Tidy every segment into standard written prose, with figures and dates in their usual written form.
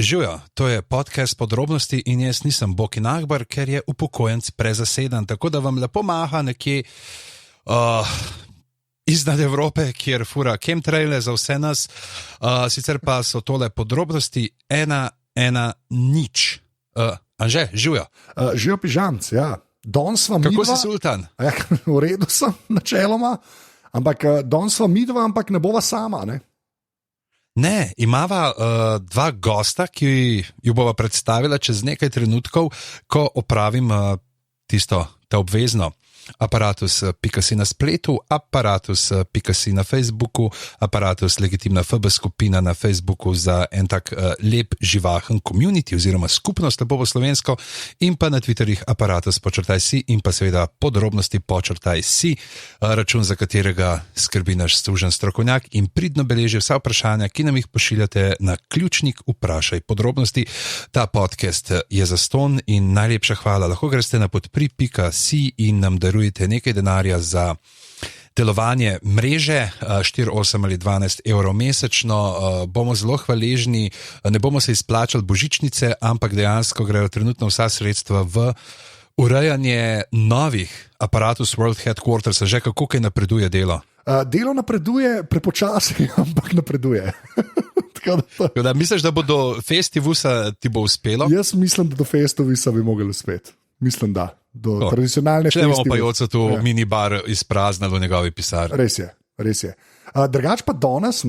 Živijo, to je podcast podrobnosti in jaz nisem Boki Nagbar, ker je upokojenc prezaseden, tako da vam lepo maha nekje iznad Evrope, kjer fura chemtraile za vse nas, sicer pa so tole podrobnosti 110. Anže, živijo. Živijo pižamc, ja. Kako si sultan? Ja, v redu sem načeloma, ampak danes sva midva, ampak ne bova sama, ne? Ne, imava dva gosta, ki ju bova predstavila čez nekaj trenutkov, ko opravim ta obvezno. Aparatus.si na spletu, Aparatus.si na Facebooku, Aparatus legitimna FB skupina na Facebooku za en tak lep, živahen community oziroma skupnost, lepo po slovensko, in pa na Twitterjih Aparatus_si in pa seveda podrobnosti_si, račun, za katerega skrbi naš služen strokovnjak in pridno beleži vsa vprašanja, ki nam jih pošiljate na ključnik Vprašaj podrobnosti. Ta podcast je zastonj in najlepša hvala. Lahko greste na podpri.si in nam darujete nekaj denarja za delovanje mreže, 4, 8 ali 12 evrov mesečno. Bomo zelo hvaležni, ne bomo se izplačali božičnice, ampak dejansko grejo trenutno vsa sredstva v urejanje novih Aparatus World Headquarters. Že kako kaj napreduje delo? Delo napreduje prepočasi, ampak napreduje. Tako da misliš, da bo do Festivusa ti bo uspelo? Jaz mislim, da do Festivusa bi mogli uspeti. Mislim, da. Do tradicionalne festival. Če bomo pa joco tu minibar izpraznali v njegovi pisarni. Res je. Drugač pa danes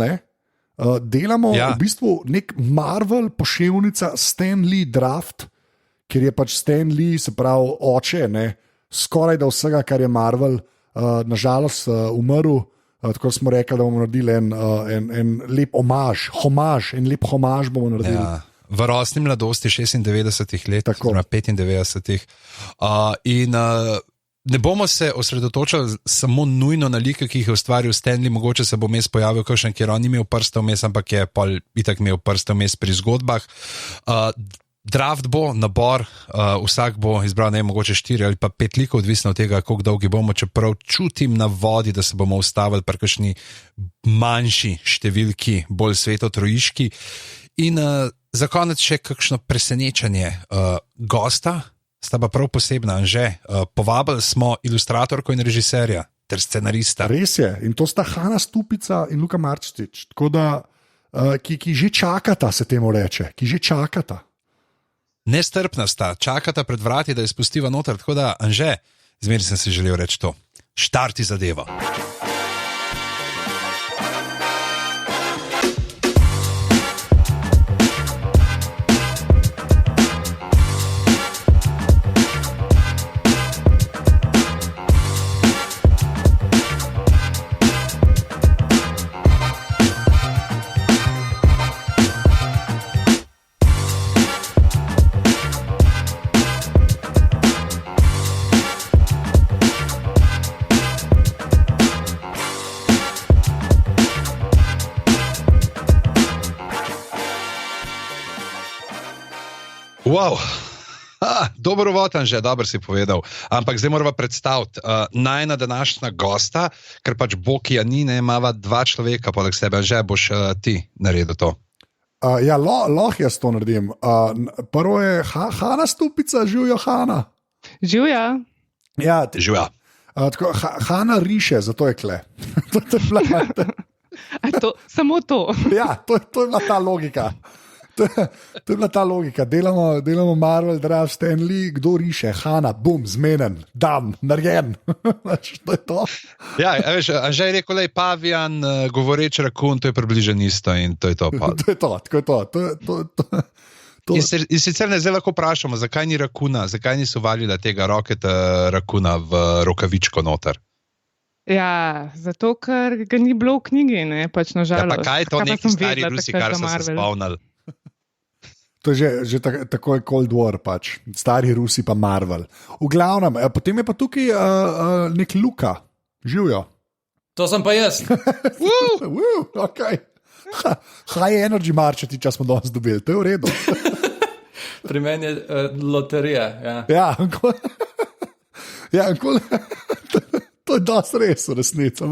delamo v bistvu nek Marvel poševnica Stan Lee draft, ker je pač Stan Lee, se pravi oče, skoraj da vsega, kar je Marvel, nažalost umrl. Tako smo rekli, da bomo naredili en lep homaž, en lep homaž bomo naredili. Ja. V rosni mladosti 96 let, oziroma 95. In ne bomo se osredotočali samo nujno na like, ki jih je ustvaril Stan Lee, mogoče se bo vmes pojavil kakšen, kjer on ni imel prsta vmes, ampak je pol itak imel prsta vmes pri zgodbah. Draft bo, nabor, vsak bo izbral mogoče 4 ali pa 5 likov, odvisno od tega, koliko dolgi bomo, čeprav čutim na vodi, da se bomo ustavili pri kakšni manjši številki, bolj svetotrojiški. In za konec še kakšno presenečenje gosta, sta pa prav posebna, Anže. Povabili smo ilustratorko in režiserja ter scenarista. Res je, in to sta Hana Stupica in Luka Marčič, tako da, ki že čakata, se temu reče, ki že čakata. Nestrpna sta, čakata pred vrati, da je spustiva noter, tako da, Anže, zmeri sem si želel reči to. Štarti zadevo. Wow. Dobro votan že, dobro si povedal. Ampak zdaj moramo predstaviti najna današnja gosta, ker pač Bokija ni, imava dva človeka poleg sebe. Že boš ti naredil to? Ja, lahko jaz to naredim. Prvo je Hana Stupica, živijo Hana. Živja. Ja, živja. Hana riše, zato je kle. Samo to. Ja, to je bila ta logika. To je bila ta logika. Delamo Marvel, draft, Stan Lee, kdo riše? Hana, bum, zmenen, dam, narejen. To je to. Ja, veš, že je rekel, lej, pavijan, govoreč rakun, to je približno isto in to je to. To je to, tako je to. In sicer ne zdaj lahko vprašamo, zakaj ni rakuna, zakaj niso valila tega roketa rakuna v rokavičko noter? Ja, zato, ker ga ni bilo v knjigi, pač nažalost. Ja, pa kaj je to neki stari Rusi, kar so se spomnili? To je že tako je Cold War, pač. Stari Rusi pa Marvel. V glavnem, potem je pa tukaj nek Luka, živijo. To sem pa jaz. Okay. High energy marčeti, če smo danes dobili, to je v redu. Pri meni je loterija. Ja. To je dosti res, v resnici.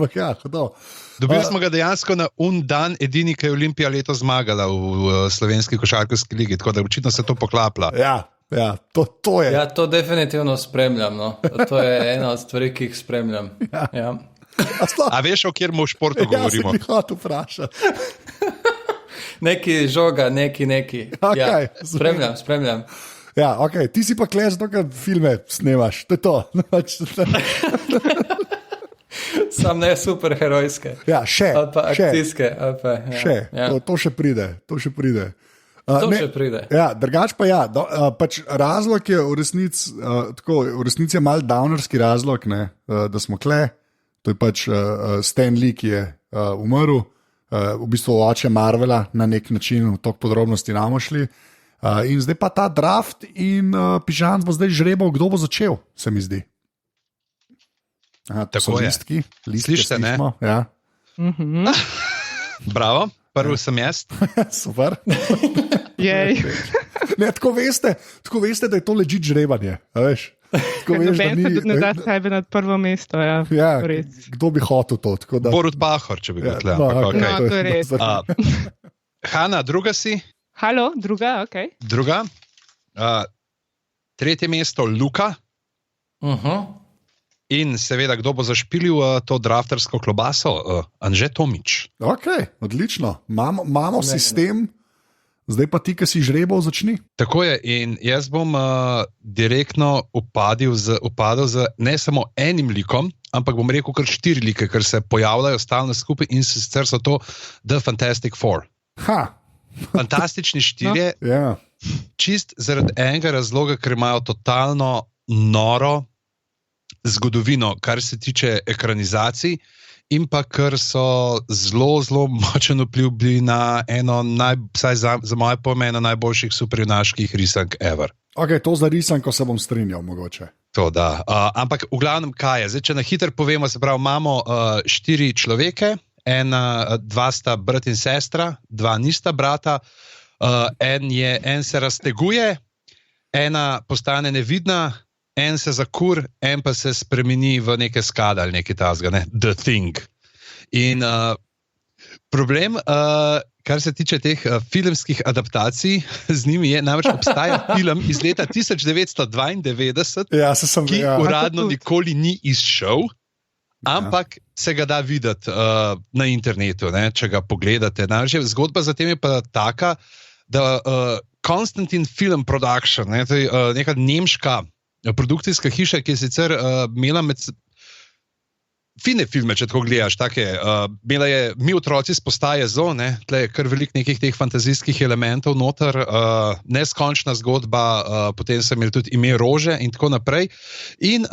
Dobili smo ga dejansko na dan, edini, ki je Olimpija letos zmagala v slovenski košarkarski ligi, tako da očitno se to poklapla. Ja, to je. Ja, to definitivno spremljam. No. To je ena od stvari, ki jih spremljam. Ja. A veš, o kjer športu govorimo? Ja, se bi hotel vprašati. Neki žoga, neki. Okay, ja, spremljam. Ja, okay. Ti si pa kle zato, ker filme snemaš. To je to. Sam ne superherojske. Ja, še. Ali pa akcijske. To še pride. To še pride. Ja, drugač pa pač razlog je v resnici je mal downerski razlog, ne, da smo kle. To je pač Stan Lee, ki je umrl, v bistvu oče Marvela na nek način, v toliko podrobnosti namo šli. In zdaj pa ta draft in Pižan bo zdaj žrebal, kdo bo začel, se mi zdi. Tako je. Listki, slište, ne? Ja. Bravo, prvi sem jaz. Super. Ne, tako veste, da je to legit žrebanje. Veš? Noben se tudi ne da sebe nad prvo mesto. Ja, kdo bi hotel to? Da... Borut Pahor, če bi bil tle. To je res. Hanna, druga si? Halo, druga, ok. Druga. Tretje mesto, Luka. In seveda, kdo bo zašpilil to draftersko klobaso? Anže Tomič. Ok, odlično. Imamo sistem, zdaj pa ti, ki si žrebal, začni. Tako je, in jaz bom direktno upadil z ne samo enim likom, ampak bom rekel kar 4 like, ker se pojavljajo stalno skupaj in sicer so to The Fantastic Four. Fantastični 4, čist zaradi enega razloga, ker imajo totalno noro zgodovino, kar se tiče ekranizacij, in pa ker so zelo močen vpliv bili na eno, vsaj za moje pojme, eno najboljših superjunaških risank ever. Ok, to za risanko se bom strinjal, mogoče. To da. Ampak v glavnem, kaj je? Zdaj, če na hitro povemo, se pravi, imamo 4 človeke, 2 sta brat in sestra, 2 nista brata, en se razteguje, ena postane nevidna, en se zakur, en pa se spremeni v neke skada ali nekaj tasga, ne? The Thing. In problem, kar se tiče teh filmskih adaptacij, z njimi je, namreč obstaja film iz leta 1992, ki uradno nikoli ni izšel, ampak se ga da videti na internetu, ne, če ga pogledate. Namreč zgodba za tem je pa taka, da Constantin Film Production, ne, to je neka nemška produkcijska hiša, ki je sicer imela fine filme, če tako gledaš, take, imela je Mi otroci z postaje Zoo, tle je kar veliko nekih teh fantazijskih elementov noter, neskončna zgodba, potem so imeli tudi Ime rože in tako naprej. In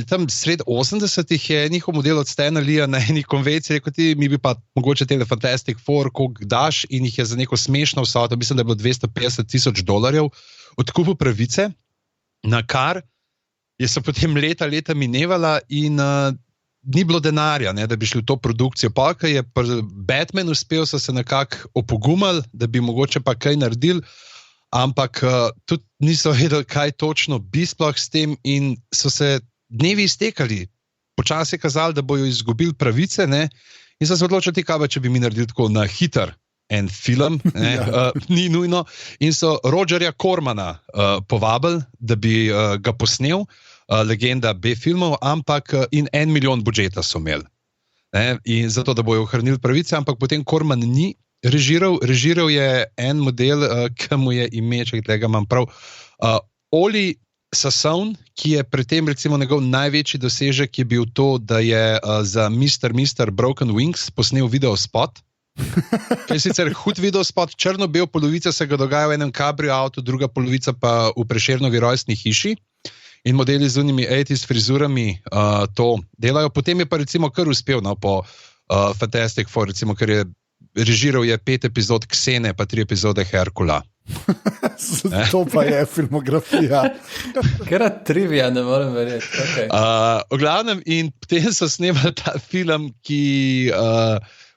tam sred 80-ih je njihov model od Stana Leeja na eni konvenciji rekel, ti mi bi pa mogoče tele Fantastic Four, koliko daš, in jih je za neko smešno vsoto, mislim, da je bilo $250,000 odkupil pravice, na kar so potem leta minevala in ni bilo denarja, ne, da bi šli v to produkcijo. Pa, ko je Batman uspel, so se nekako opogumali, da bi mogoče pa kaj naredili, ampak tudi niso vedeli, kaj točno bi sploh s tem in so se dnevi iztekali. Počasi je kazali, da bojo izgubili pravice, ne, in so se odločili, kaj pa, če bi mi naredili tako na hiter en film, ni nujno, in so Rogerja Cormana povabili, da bi ga posnel, legenda B-filmov, ampak in $1 milijon budžeta so imeli. In zato, da bojo ohranili pravice, ampak potem Corman ni režiral je en model, ki mu je ime, če tega imam prav, Oli Sassoon, ki je pri tem recimo njegov največji dosežek je bil to, da je za Mr. Broken Wings posnel videospot. To je sicer hud videospot, črno-bel polovica se ga dogaja v enem kabrio avtu, druga polovica pa v Prešernovi rojstni hiši. In modeli z unimi 80s frizurami to delajo. Potem je pa recimo kar uspel po Fantastic Four, recimo, ker je režiral je 5 epizod Ksene, pa 3 epizode Herkula. To pa je filmografija. Kera trivija, ne morem verjeti. Okay. V glavnem, in potem so snemali ta film, v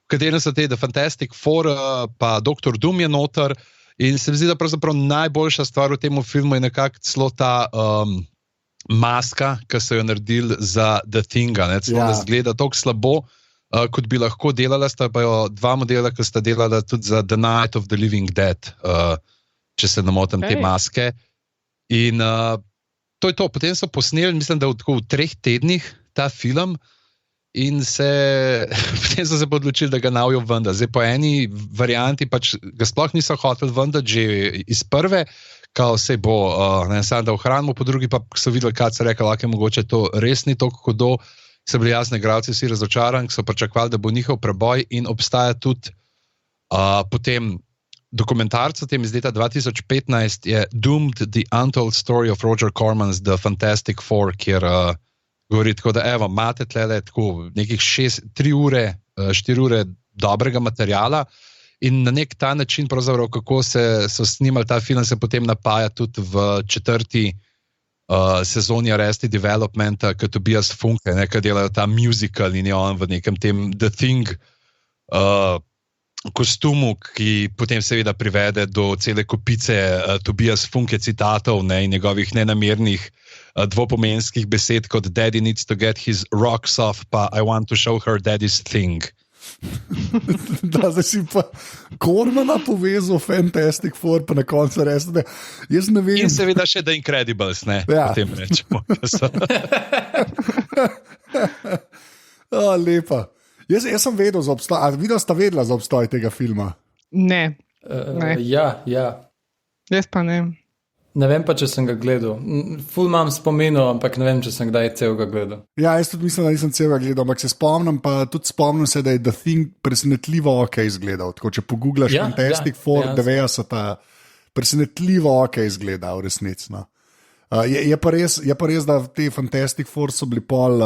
katerem so te The Fantastic Four, pa Dr. Doom je noter, in se mi zdi, da pravzaprav najboljša stvar v tem filmu je nekako celo ta maska, ki so jo naredili za The Thing-a. Ne zgleda tako slabo, kot bi lahko delala. Sta pa jo dva modela, ki sta delala tudi za The Night of the Living Dead, če se ne motim, te maske. In to je to. Potem so posneli, mislim, da v 3 tednih ta film. In potem so se odločili, da ga navijo ven. Zdaj po eni varianti pač ga sploh niso hoteli ven, že iz prve, kao vse bo, samo da ohranimo, po drugi pa so videli, kaj se rekel, lahko je mogoče to res ni toliko hudo. So bili jasni igralci vsi razočarani, so pričakovali, da bo njihov preboj in obstaja tudi potem dokumentarc o tem iz leta 2015 je Doomed, The Untold Story of Roger Corman's The Fantastic Four, kjer govori tako, da evo, imate tlele tako nekih 4 ure dobrega materijala in na nek ta način pravzaprav, kako so snimali ta film, se potem napaja tudi v 4. Sezoni Arrested Developmenta, kot Tobias Funke, ki delajo ta musical in je on v nekem tem The Thing kostumu, ki potem seveda privede do cele kopice Tobias Funke citatov in njegovih nenamernih dvopomenskih besed kot Daddy needs to get his rocks off, pa I want to show her daddy's thing. Da, zdaj si pa Cormana povezal Fantastic Four, pa na koncu res, da jaz ne vem. In seveda še The Incredibles, ne, potem rečemo. Lepa. Jaz sem vedel za obstoj, a videl sta vedela za obstoj tega filma? Ne. Ja. Jaz pa ne. Ne vem pa, če sem ga gledal. Ful imam spominov, ampak ne vem, če sem kdaj celega gledal. Ja, jaz tudi mislim, da nisem celega gledal, ampak se spomnim, pa tudi spomnim se, da je The Thing presenetljivo izgledal. Tako, če pogooglaš Fantastic Four 90, presenetljivo izgleda v resnici. No. Je pa res, da te Fantastic Four so bili pol...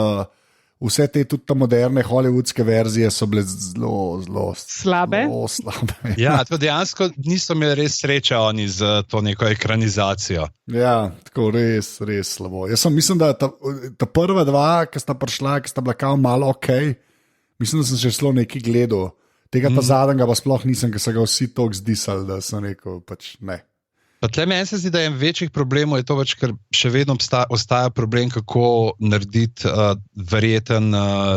Vse te tudi moderne hollywoodske verzije so bile zelo slabe. Ja, to dejansko niso imeli res sreče oni z to neko ekranizacijo. Ja, tako res slabo. Jaz mislim, da ta prva dva, ki sta prišla, ki sta bila kao malo mislim, da sem še šlo nekaj gledal. Tega ta zadnjega pa sploh nisem, ker so ga vsi toliko zdisali, da sem rekel, pač ne. Pa tle meni se zdi, da je večjih problemov, je to več, ker še vedno ostaja problem, kako narediti verjeten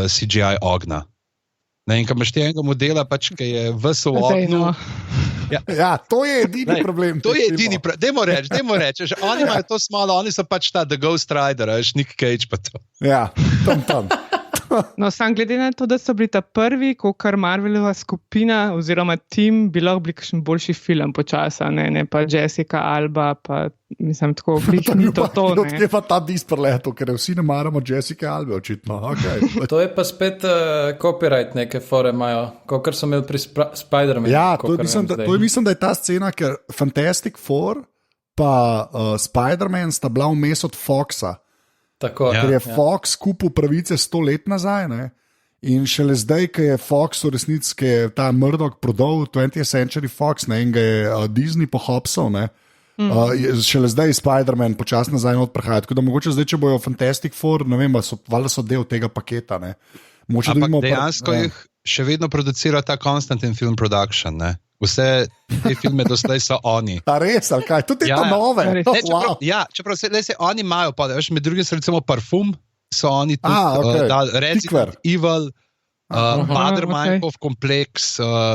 CGI ognja. In ko imaš tega modela, pač, ki je ves v ognju. Ja, to je edini problem. To je edini problem. Dajmo reči, oni imajo to smalo, oni so pač ta The Ghost Rider, Nick Cage pa to. Ja, tam. No, sam glede na to, da so bili ta prvi, kar Marvelova skupina oziroma tim, bi lahko bili kakšen boljši film počasa, ne pa Jessica Alba, pa mislim tako, ni to. Odkje pa ta disprleto, ker vsi ne maramo Jessica Albe, očitno. Okay. To je pa spet copyright neke fore imajo, kakor so imeli pri Spider-Manu. Ja, mislim, da je ta scena, ker Fantastic Four pa Spider-Man sta bila vmes od Foxa. Tako, ker je Fox kupil pravice 100 let nazaj, ne? In šele zdaj, ko je Fox v resnici, ki je ta Murdoch prodal 20th Century Fox, ne? In ga je Disney pohopsal, šele zdaj Spider-Man počasno nazaj odprahaja. Tako da mogoče zdaj, če bojo Fantastic Four, ne vem, valjda so del tega paketa. Ne? Mogoče, ampak dejansko jih še vedno producira ta Constantine Film Production, ne? Vse te filme doslej so oni. A res, ali kaj? Tudi te nove. Čeprav se oni imajo, med drugim so recimo Parfum, so oni tudi Resident Evil, Mother Minecraft Complex,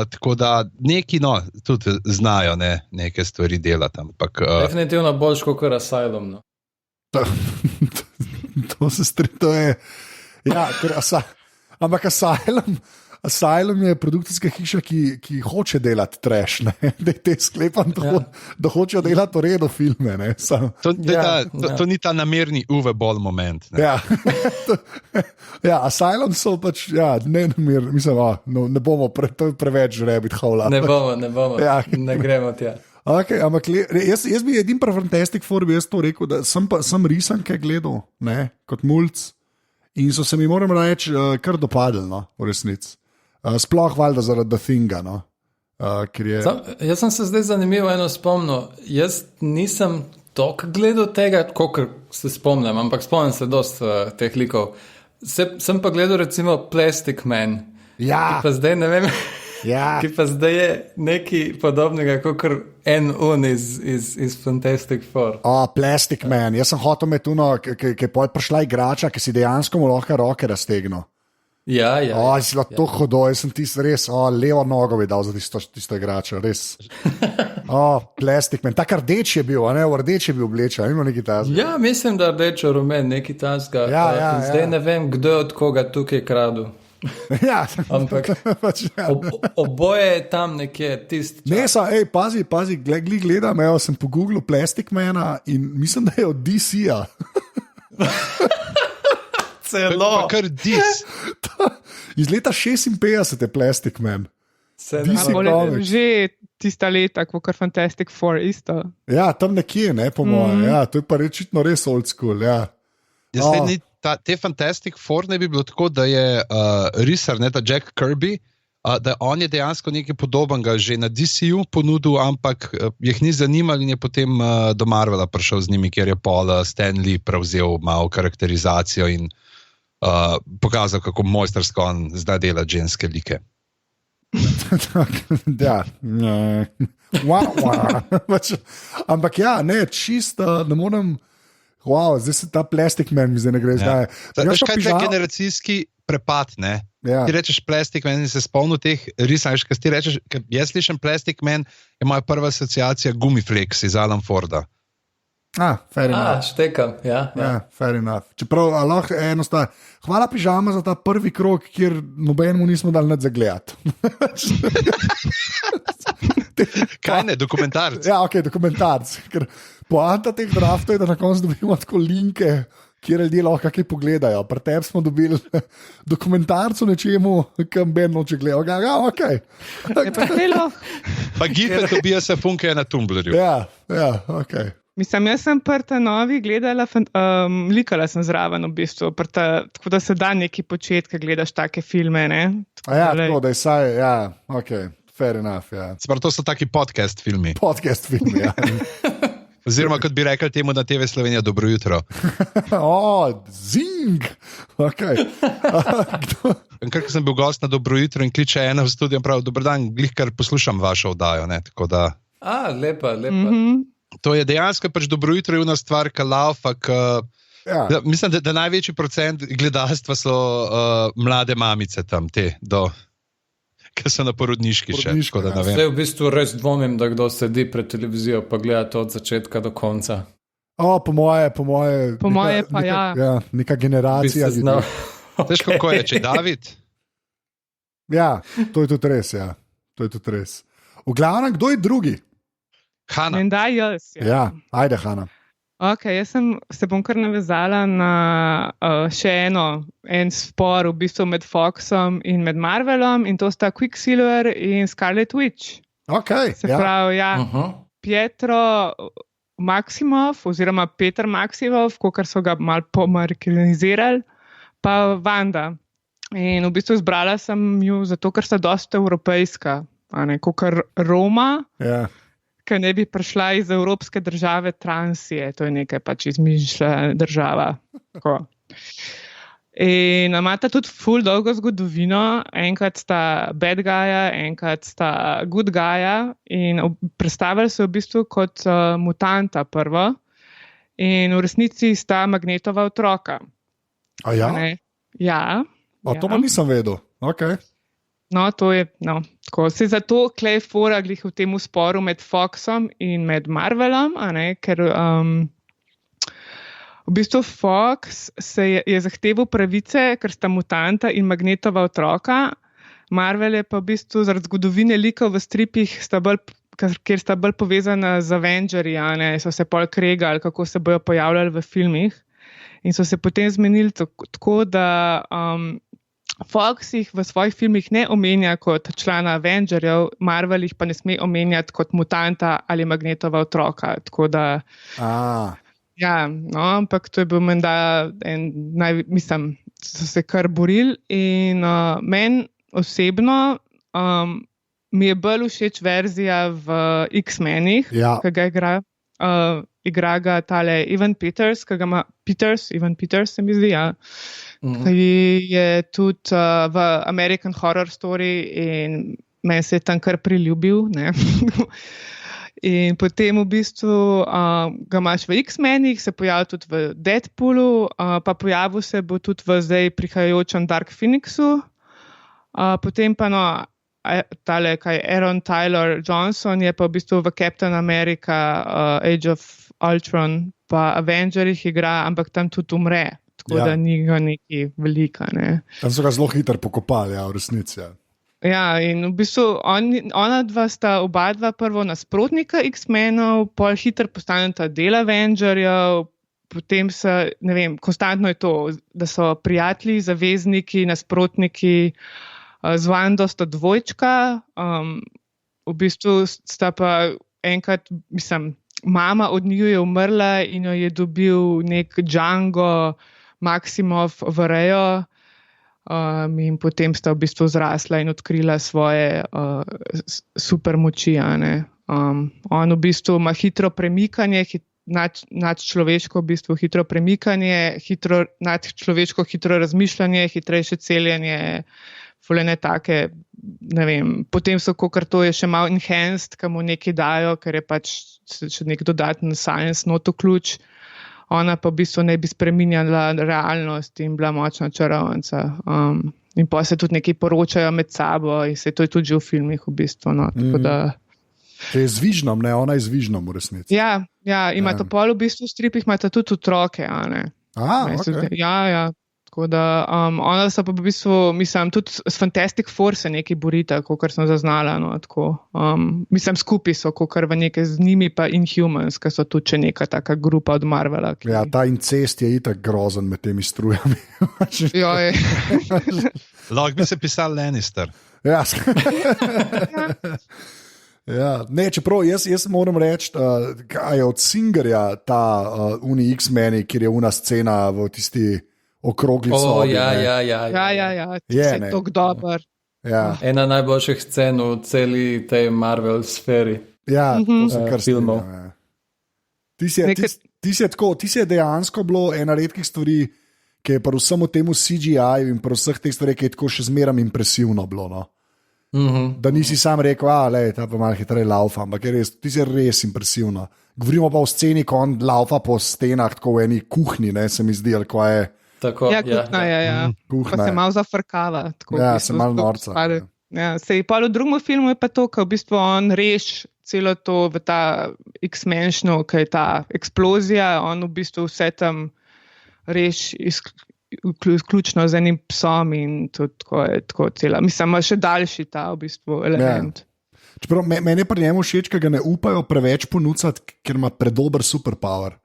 tako da neki tudi znajo neke stvari delati. Definitivno boljš kot Asylum. No. To se strinjam. Ja, ampak Asylum je produkcijska hiša, ki hoče delati trash, da te sklepam, da hočejo delati v redu filme. To ni ta namerni Uwe Boll moment. Asylum so pač, ne namerni, mislim, ne bomo, to je preveč rabbit hole. Ne bomo, ne gremo tja. Okay, ampak jaz bi edin prav Fantastic Four, bi jaz to rekel, da sem risanke gledal, kot mulc, in so se mi, moram reči, kar dopadli, v resnici. Sploh valjda zaradi The Thinga. Jaz sem se zdaj zanimivo eno spomnil. Jaz nisem toliko gledal tega, kot se spomnim, ampak spomnim se dosta teh likov. Sem pa gledal recimo Plastic Man. Ja. Pa zdaj ne vem. Ja. Ki pa zdaj je nekaj podobnega, kot en iz Fantastic Four. Plastic Man. Jaz sem hotel imeti tuno, ki je prišla igrača, ki si dejansko mu lahko roke raztegnil. Ja. Zelo to hodo, jaz sem tisti res, levo nogo bi dal za tisto igračo, res. Plastic Man. Tak rdeč je bil, v rdeč je bil oblečen, ima nekaj tazga. Ja, mislim, da rdečo rumen, nekaj tazga. Zdaj ne vem, kdo je od koga tukaj kradu. Ja, ampak oboje je tam nekje tisti. Ne, pazi, gledam, sem pogooglil Plastic Mana in mislim, da je od DC-a. Celo, kar dis. Iz leta 56 je Plastic Man. Že tista leta, kot kar Fantastic Four isto. Ja, tam nekje, po mojem. Ja, to je pa rečitno res old school. Ja. Te Fantastic Four ne bi bilo tako, da je risar, ta Jack Kirby, da on je dejansko nekaj podobnega že na DC-ju ponudil, ampak jih ni zanimalo in je potem do Marvela prišel z njimi, kjer je Paul Stan Lee prevzel malo karakterizacijo in pokazal, kako mojstersko on zdaj dela ženske like. Ja. Ampak ja, ne, čisto ne morem. Wow, zdaj se ta Plastic Man mi zdaj ne gre zdaj. Veš, kaj je generacijski prepad, ne? Ja. Ti rečeš Plastic Man in se spomnil teh risanj, kaj ti rečeš, jaz slišem Plastic Man, je moja prva asociacija Gumiflex iz Alan Forda. Fair enough. Štekam, ja. Fair enough. Čeprav, lahko enostavno. Hvala pižama za ta prvi krog, kjer nobenemu nismo dali nad zagledati. Kaj ne, dokumentarc? Ja, dokumentarc. Ker poanta teh draftov je, da na koncu dobimo tako linke, kjer ljudje lahko kaj pogledajo. Pri tebi smo dobili dokumentarc o nečemu, kam Ben noče gledati. Okay. Pa gife dobijo se funke na Tumblrju. Ja, ok. Mislim, jaz sem prta novi gledala, likala sem zraven v bistvu, tako da se da neki početi, ko gledaš take filme, ne? Tako da je saj, ok, fair enough, ja. Spra, to so taki podcast filmi. Podcast filmi, ja. Oziroma, kot bi rekli temu na TV Slovenija, dobro jutro. Zing! Ok. Ker sem bil gost na dobro jutro in kliče ena v studiu in pravi, dober dan, glih kar poslušam vašo oddajo, ne, tako da... Lepa. To je dejansko pač dobro jutro, je ena stvar, ki laufa, mislim, da največji procent gledalstva so mlade mamice tam, ki so na porodniški še. Zdaj v bistvu res dvomim, da kdo sedi pred televizijo pa gleda to od začetka do konca. Po moje pa ja. Neka generacija. Veš, kako je, če David? Ja, to je tudi res, To je tudi res. V glavnem, kdo je drugi? Hana. Menda jaz. Ja, ajde, Hana. Ok, jaz se bom kar navezala na še en spor v bistvu med Foxom in med Marvelom in to sta Quicksilver in Scarlet Witch. Ok, se pravi, Pietro Maximoff oziroma Peter Maximoff, kakor so ga malo pomarginalizirali, pa Wanda. In v bistvu izbrala sem ju zato, ker sta dosta evropejska, kakor Roma. Ja. Ki ne bi prišla iz evropske države Transije, to je nekaj pač izmišljena država. Tako. In imata tudi ful dolgo zgodovino, enkrat sta bad guya, enkrat sta good guya in predstavili se v bistvu kot mutanta prvo in v resnici sta Magnetova otroka. A ja? Ja. To pa nisem vedel, ok. No, to je, tako. Se zato klej fora glih v tem sporu med Foxom in med Marvelom, ker v bistvu Fox je zahteval pravice, ker sta mutanta in Magnetova otroka, Marvel je pa v bistvu zaradi zgodovine likov v stripih, kjer sta bolj povezana z Avengerji, so se pol kregali, kako se bojo pojavljali v filmih in so se potem zmenili tako, da Fox jih v svojih filmih ne omenja kot člana Avengerjev, Marvel jih pa ne sme omenjati kot mutanta ali Magnetova otroka. Tako da, ampak to je bil menda mislim, so se kar borili in meni osebno mi je bolj všeč verzija v X-menih, ki ga igra ga tale Evan Peters, ki ga ima Evan Peters se mi zdi, ki je tudi v American Horror Story in meni se je tam kar priljubil. Ne? In potem v bistvu ga imaš v X-menih, se pojavil tudi v Deadpoolu, pa pojavil se bo tudi v zdaj prihajajočem Dark Phoenixu. Potem pa Aaron Taylor Johnson je pa v bistvu v Captain America, Age of Ultron pa Avengerjih igra, ampak tam tudi umre, tako da ni ga neki velika. Ne. Tam so ga zelo hitro pokopali, v resnici. Ja, in v bistvu ona dva sta oba dva prvo nasprotnika X-menov, pol hitro postaneta del Avengerjev, potem se, ne vem, konstantno je to, da so prijatelji, zavezniki, nasprotniki. Z Wando sta dvojčka, v bistvu sta pa enkrat, mama od nju je umrla in jo je dobil nek Django Maximoff v rejo in potem sta v bistvu zrasla in odkrila svoje supermoči. On v bistvu ima hitro premikanje, nadčloveško v bistvu hitro premikanje, nadčloveško hitro razmišljanje, hitrejše celjenje, fulene take, ne vem, potem so, kakor to je še malo enhanced, ki mu nekaj dajo, ker je pač še nek dodaten science noto ključ. Ona pa v bistvu ne bi spreminjala realnost in bila močna čarovnica. In pa se tudi nekaj poročajo med sabo in se to je tudi že v filmih v bistvu. No, tako da... Je z Visionom, ne? Ona je z Visionom v resnici. Ja, imata pol v bistvu v stripih, imata tudi otroke, a ne? Okay. Ja. Tako da ona so pa v bistvu, tudi s Fantastic Force nekaj borita, kakor sem zaznala. No, tako, skupaj so, kakor v nekaj z njimi pa Inhumans, ki so tudi še neka taka grupa od Marvela. Ja, ta incest je itak grozen med temi strujami. Lahko bi se pisal Lannister. Ja. Ja, ne, čeprav jaz moram reči, kaj je od Singerja ta Uni X-meni, kjer je una scena v tisti okrogli sobi. Ja. Je tako dober. Ja. Ena najboljših scen v celi tej Marvel sferi. Ja, to se kar filmov. Ti si je dejansko bilo ena redkih stvari, ki je pa vsemu temu CGI-ju in pa vseh teh stvari, ki je tako še zmeram impresivno bilo. No? Da nisi sam rekel, ta pa malo hitreje laufa, ampak ti si res impresivno. Govorimo pa o sceni, ko on laufa po stenah, tako v eni kuhinji, ne, se mi zdi, ali ko je. Tako, kuhna je. Pa se malo zafrkava. Tako, se malo norca. Sej pa v drugem filmu je pa to, ko v bistvu on reš celo to v ta X-menšno, ki je ta eksplozija, on v bistvu vse tam reš izključno z enim psom in tako je tako cela. Mislim, še daljši ta v bistvu element. Čeprav meni je pri njemu všeč, ker ga ne upajo preveč ponuditi, ker ima predober superpower.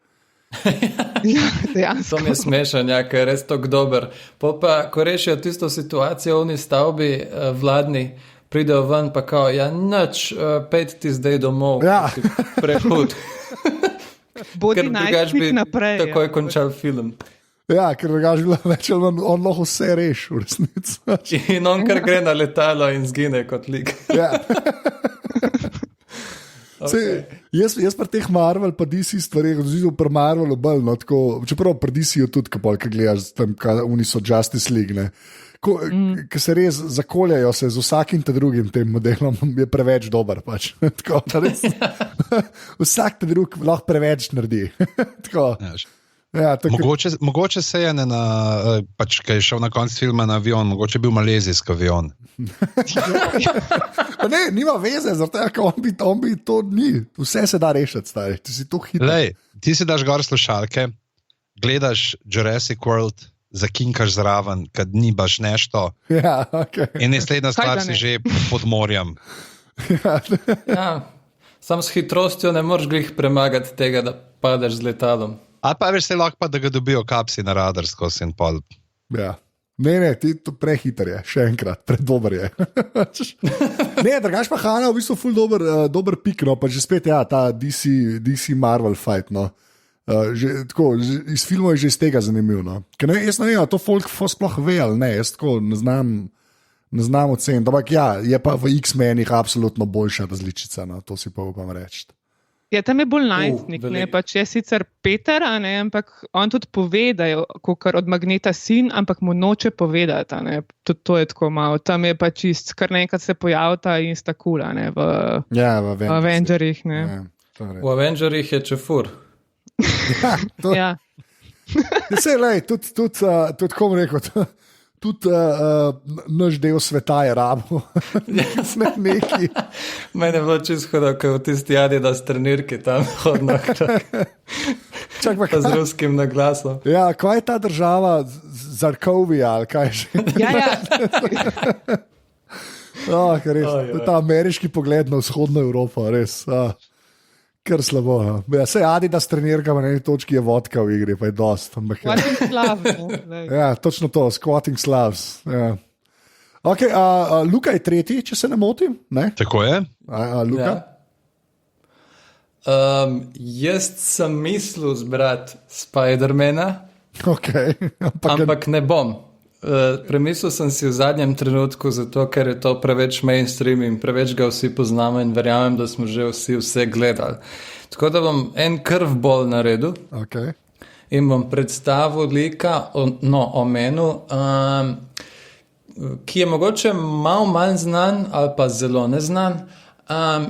To mi je smešen, ker je res tako dober. Pa, ko rešijo tisto situacijo v oni stavbi vladni, pridejo ven pa kao, pet ti zdaj domov, prehod. Bodi najprej naprej. Tako je končal film. Ja, ker drugače bilo več, on lahko vse reši v resnici. In on kar gre na letalo in zgine kot lik. Ja. Okay. Jaz pri teh Marvel pa DC stvarih, oziroma pri Marvelu bolj, no, tako, čeprav pri DC-ju tudi, ko gledaš tam, kaj oni so Justice League, ne. Ko se res zakoljajo se z vsakim te drugim tem modelom, je preveč dober pač. Tako, res, vsak te drug lahko preveč naredi. Tako. Ja, mogoče se je pač, kaj je šel na konc filma na avion, mogoče bil malezijski avion. Ne, nima veze, zato on bi to ni. Vse se da rešiti, stari. Ti si to hitro. Ti si daš gor slušalke, gledaš Jurassic World, zakinkaš zraven, kad ni baš nešto. Ja, okay. In naslednja stvar si že pod morjem. Ja, sam s hitrostjo ne moreš glih premagati tega, da padeš z letalom. Ali pa veš, se lahko pa, da ga dobijo kapsi na radar skozi in pol. Ja. Ne, ti to prehiter je, še enkrat, predober je. Ne, drugač pa Hanna v bistvu ful dober pik, no, pa že spet, ta DC Marvel fight, no. Iz filmov je že iz tega zanimivo, no. Ker jaz ne vem, to folk sploh ve, ali ne, jaz tako ne znam oceniti, ampak je pa v X-menih absolutno boljša različica, no, to si pa upam reči. Ja, tam je bolj najstnik, ne, pač je sicer Peter, ne, ampak on tudi pove, da je kakor od Magneta sin, ampak mu noče povedati, ne, tudi to je tako malo, tam je pač čist, kar nekaj se pojavita in sta kula, ne, v Avengerjih, ne. V Avengerjih je čefur. Ja. Sej, lej, tudi kom rekel, tudi naš del sveta je rabo. Neki. Mene je bilo čisto hodno, ko v tisti Adidas trenirki tam hodno. Pa z ruskim naglasom. Ja, kaj je ta država? Zarkovija, ali kaj že? Ja. Ta ameriški pogled na vzhodno Evropo, res. Kar slabo. Ja, sej Adidas trenirka na eni točki je vodka v igri, pa je dost. Squatting Slavs. Ja, točno to, Squatting Slavs. Ja. Okay, Luka je tretji, če se ne motim. Ne? Tako je. Luka? Ja. Jaz sem mislil zbrati Spidermana, okay. ampak ne bom. Premislil sem si v zadnjem trenutku, zato ker je to preveč mainstream in preveč ga vsi poznamo in verjamem, da smo že vse gledali. Tako da bom en curveball naredil in bom predstavil lika omenu, ki je mogoče malo manj znan ali pa zelo neznan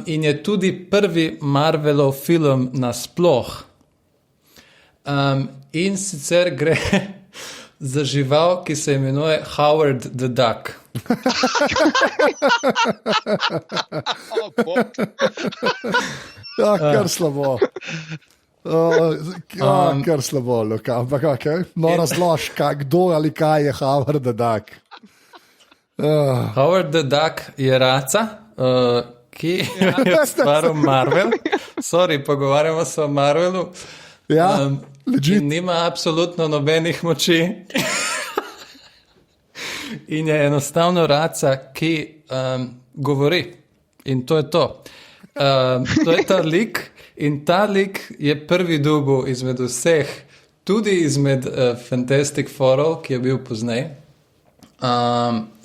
in je tudi prvi Marvelov film nasploh. In sicer gre za žival, ki se imenuje Howard the Duck. Kar slabo. Kar slabo, Luka. Ampak okay. No, razlož, kdo ali kaj je Howard the Duck. Howard the Duck je raca, ki je stvaril Marvel. Sorry, pogovarjamo se o Marvelu. Ja. In nima absolutno nobenih moči. In je enostavno raca, ki govori. In to je to. To je ta lik. In ta lik je prvi dobil izmed vseh, tudi izmed Fantastic Fourov, ki je bil poznej.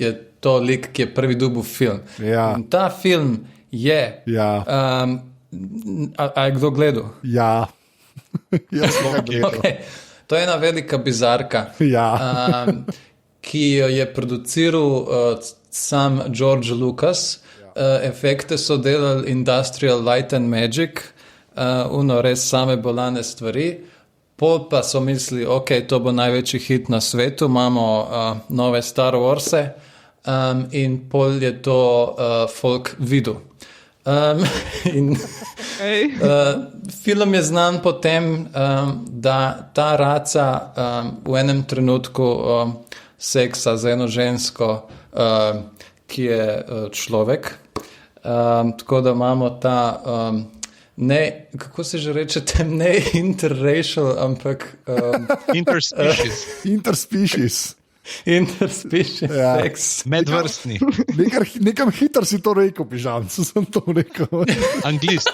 Je to lik, ki je prvi dobil film. Ja. In ta film je... Ja. A je kdo gledal? Ja. Okay. To je ena velika bizarka, ki jo je produciral sam George Lucas. Efekte so delali Industrial Light and Magic, res same bolane stvari. Pol pa so mislili, ok, to bo največji hit na svetu, imamo nove Star Warse in pol je to folk videl. Film je znan po tem, da ta raca v enem trenutku seksa z eno žensko, ki je človek. Tako da imamo ta ne, kako se že reče, ne interracial, ampak interspecies seks. Medvrstni. Nekam hitro si to rekel, pižam, sem to rekel. Anglist.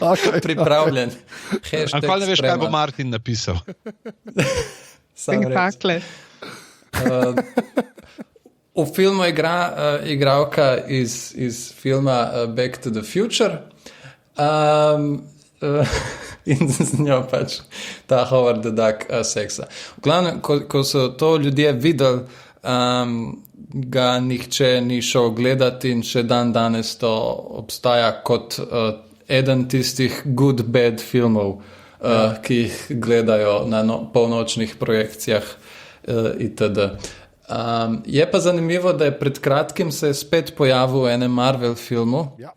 Okay. Pripravljen. Ampak ne veš, kaj bo Martin napisal. Spektakle. V filmu igra igralka iz filma Back to the Future. In z njo pač ta Howard the Duck seksa. V glavnem, ko so to ljudje videli, ga nihče ni šel gledati in še dan danes to obstaja kot eden tistih good bad filmov, ki jih gledajo na polnočnih projekcijah itd. Je pa zanimivo, da je pred kratkim se je spet pojavil v enem Marvel filmu. Ja.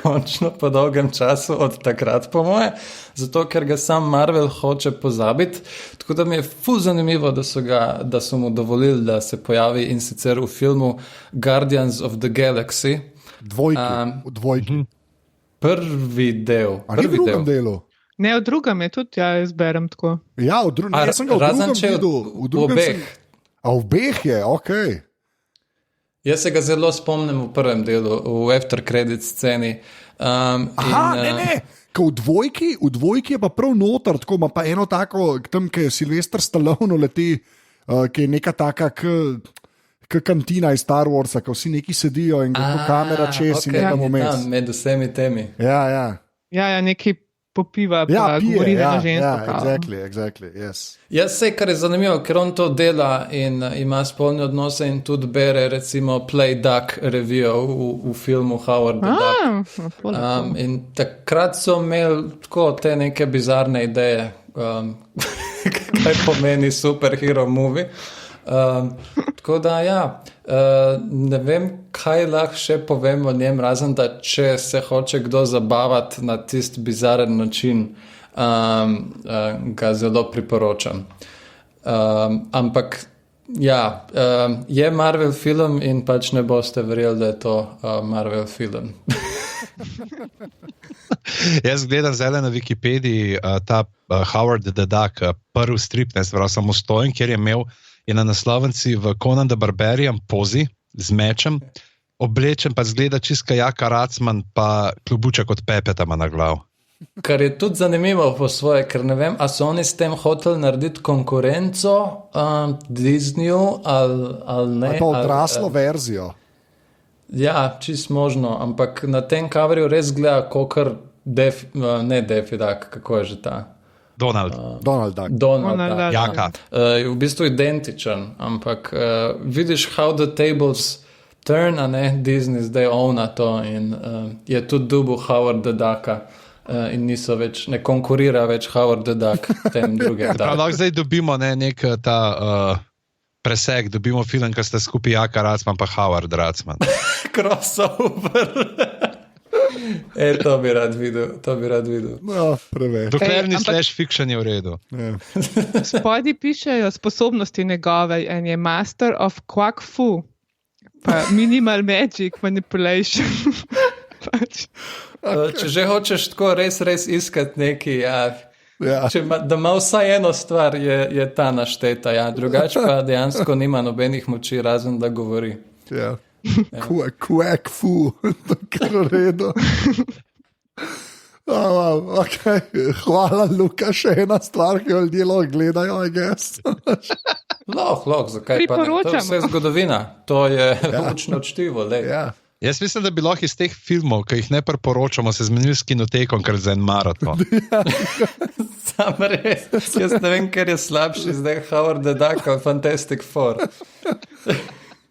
Končno po dolgem času od takrat, po moje, zato ker ga sam Marvel hoče pozabiti. Tako da mi je ful zanimivo, da so mu dovolili, da se pojavi in sicer v filmu Guardians of the Galaxy. Dvojki. Prvi del. A ni v drugem delu? Ne, v drugem je tudi, ja, jaz berem tako. Ja, jaz sem ga v drugem videl. V obeh. A v obeh je, okej. Jaz se ga zelo spomnim v prvem delu, v after credit sceni. Ne. Ko v dvojki je pa prav noter, tako ima pa eno tako, tam, ki je Sylvester Stallone leti, ki je neka taka kantina iz Star Warsa, ko vsi neki sedijo in kako kamera čez in nekaj moment. Med vsemi temi. Ja. Ja, neki popiva, pa govori na žensko. Exactly, yes. Jaz se, kar je zanimivo, ker on to dela in ima spolne odnose in tudi bere recimo Play Duck review v filmu Howard the Duck. In takrat so imeli tako te neke bizarne ideje, kaj pomeni superhero movie. Tako da ne vem, kaj lahko še povem o njem, razen da če se hoče kdo zabavati na tist bizaren način, ga zelo priporočam. Ampak je Marvel film in pač ne boste verjeli, da je to Marvel film. Jaz gledam zdaj na Wikipediji ta Howard the Duck, prvi strip, samostojen, kjer je na naslovnici v Conan the Barbarian pozi z mečem, oblečen pa zgleda čisto Jaka Racman, pa klobuček od Pepeta ima na glav. Kar je tudi zanimivo po svoje, ker ne vem, a so oni s tem hoteli narediti konkurenco Disneyju ali ne. Pa odraslo verzijo. Ja, čist možno, ampak na tem coverju res gleda kokar ne Daffy Duck, kako je že ta? Donald Duck. Jaka. V bistvu identičen, ampak vidiš how the tables turn, a ne, Disney zdaj ovna to in je tudi dubu Howard the Ducka in niso več, ne konkurira več Howard the Duck tem drugem. Lahko zdaj dobimo nek ta preseg, dobimo film, ki sta skupaj Jaka Racman pa Howard Racman. Crossover. To bi rad videl. No, preveč. Dokler ni slash fiction je v redu. Spodaj pišejo sposobnosti njegove, en je Master of Quack Fu, pa Minimal Magic Manipulation. Če že hočeš tako res iskati neki, da ima vsaj eno stvar, je ta našteta, drugače pa dejansko nima nobenih moči, razen da govori. Ja. Quack fu, tako v redu. Okay. Hvala, Luka, še ena stvar, ki jo ljudje lahko gledajo, I guess. Lahko, zakaj pa ne? To je vse zgodovina, to je učno čtivo. Jaz mislim, da bi lahko iz teh filmov, ki jih ne priporočamo, se zmenili s kinotekom, ker za en maraton. Sam res, jaz ne vem, ker je slabši zdaj Howard the Duck ali Fantastic Four.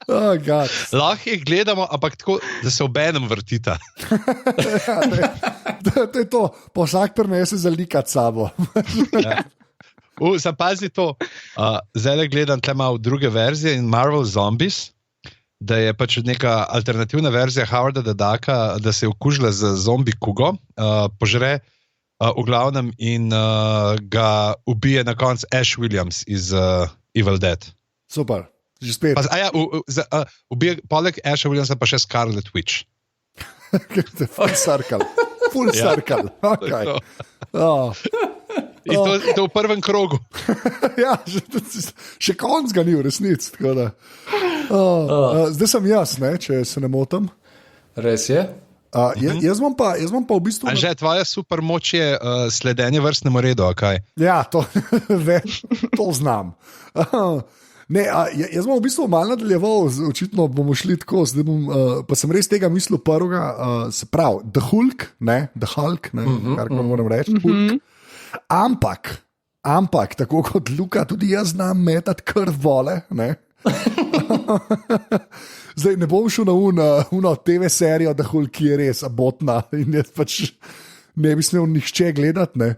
Lahko jih gledamo, ampak tako, da se obenem vrtita. To je to, po vsak prenese zalikati sabo. Zapazi to, zdaj gledam tle malo druge verzije in Marvel Zombies, da je pač neka alternativna verzija Howarda the Ducka, da se je okužila z zombi kugo, požre v glavnem in ga ubije na koncu Ash Williams iz Evil Dead. Super. Že spet. Ubije poleg Asha Williamsa pa še Scarlet Witch. Full circle. Okay. In to v prvem krogu. Še konc ga ni v resnici. Zdaj sem jaz, če se ne motim. Res je. Jaz imam pa v bistvu... Anže, tvoja super moč je sledenje vrstnemu redu, a kaj? Ja, to znam. Jaz bom v bistvu malo nadaljeval, očitno bomo šli tako, pa sem res tega mislil prvega, se pravi, The Hulk, kar moram reči, Hulk. Ampak, tako kot Luka, tudi jaz znam metati krv vole, Zdaj ne bom šel na uno TV serijo, The Hulk je res abotna in jaz pač ne bi smel nihče gledati,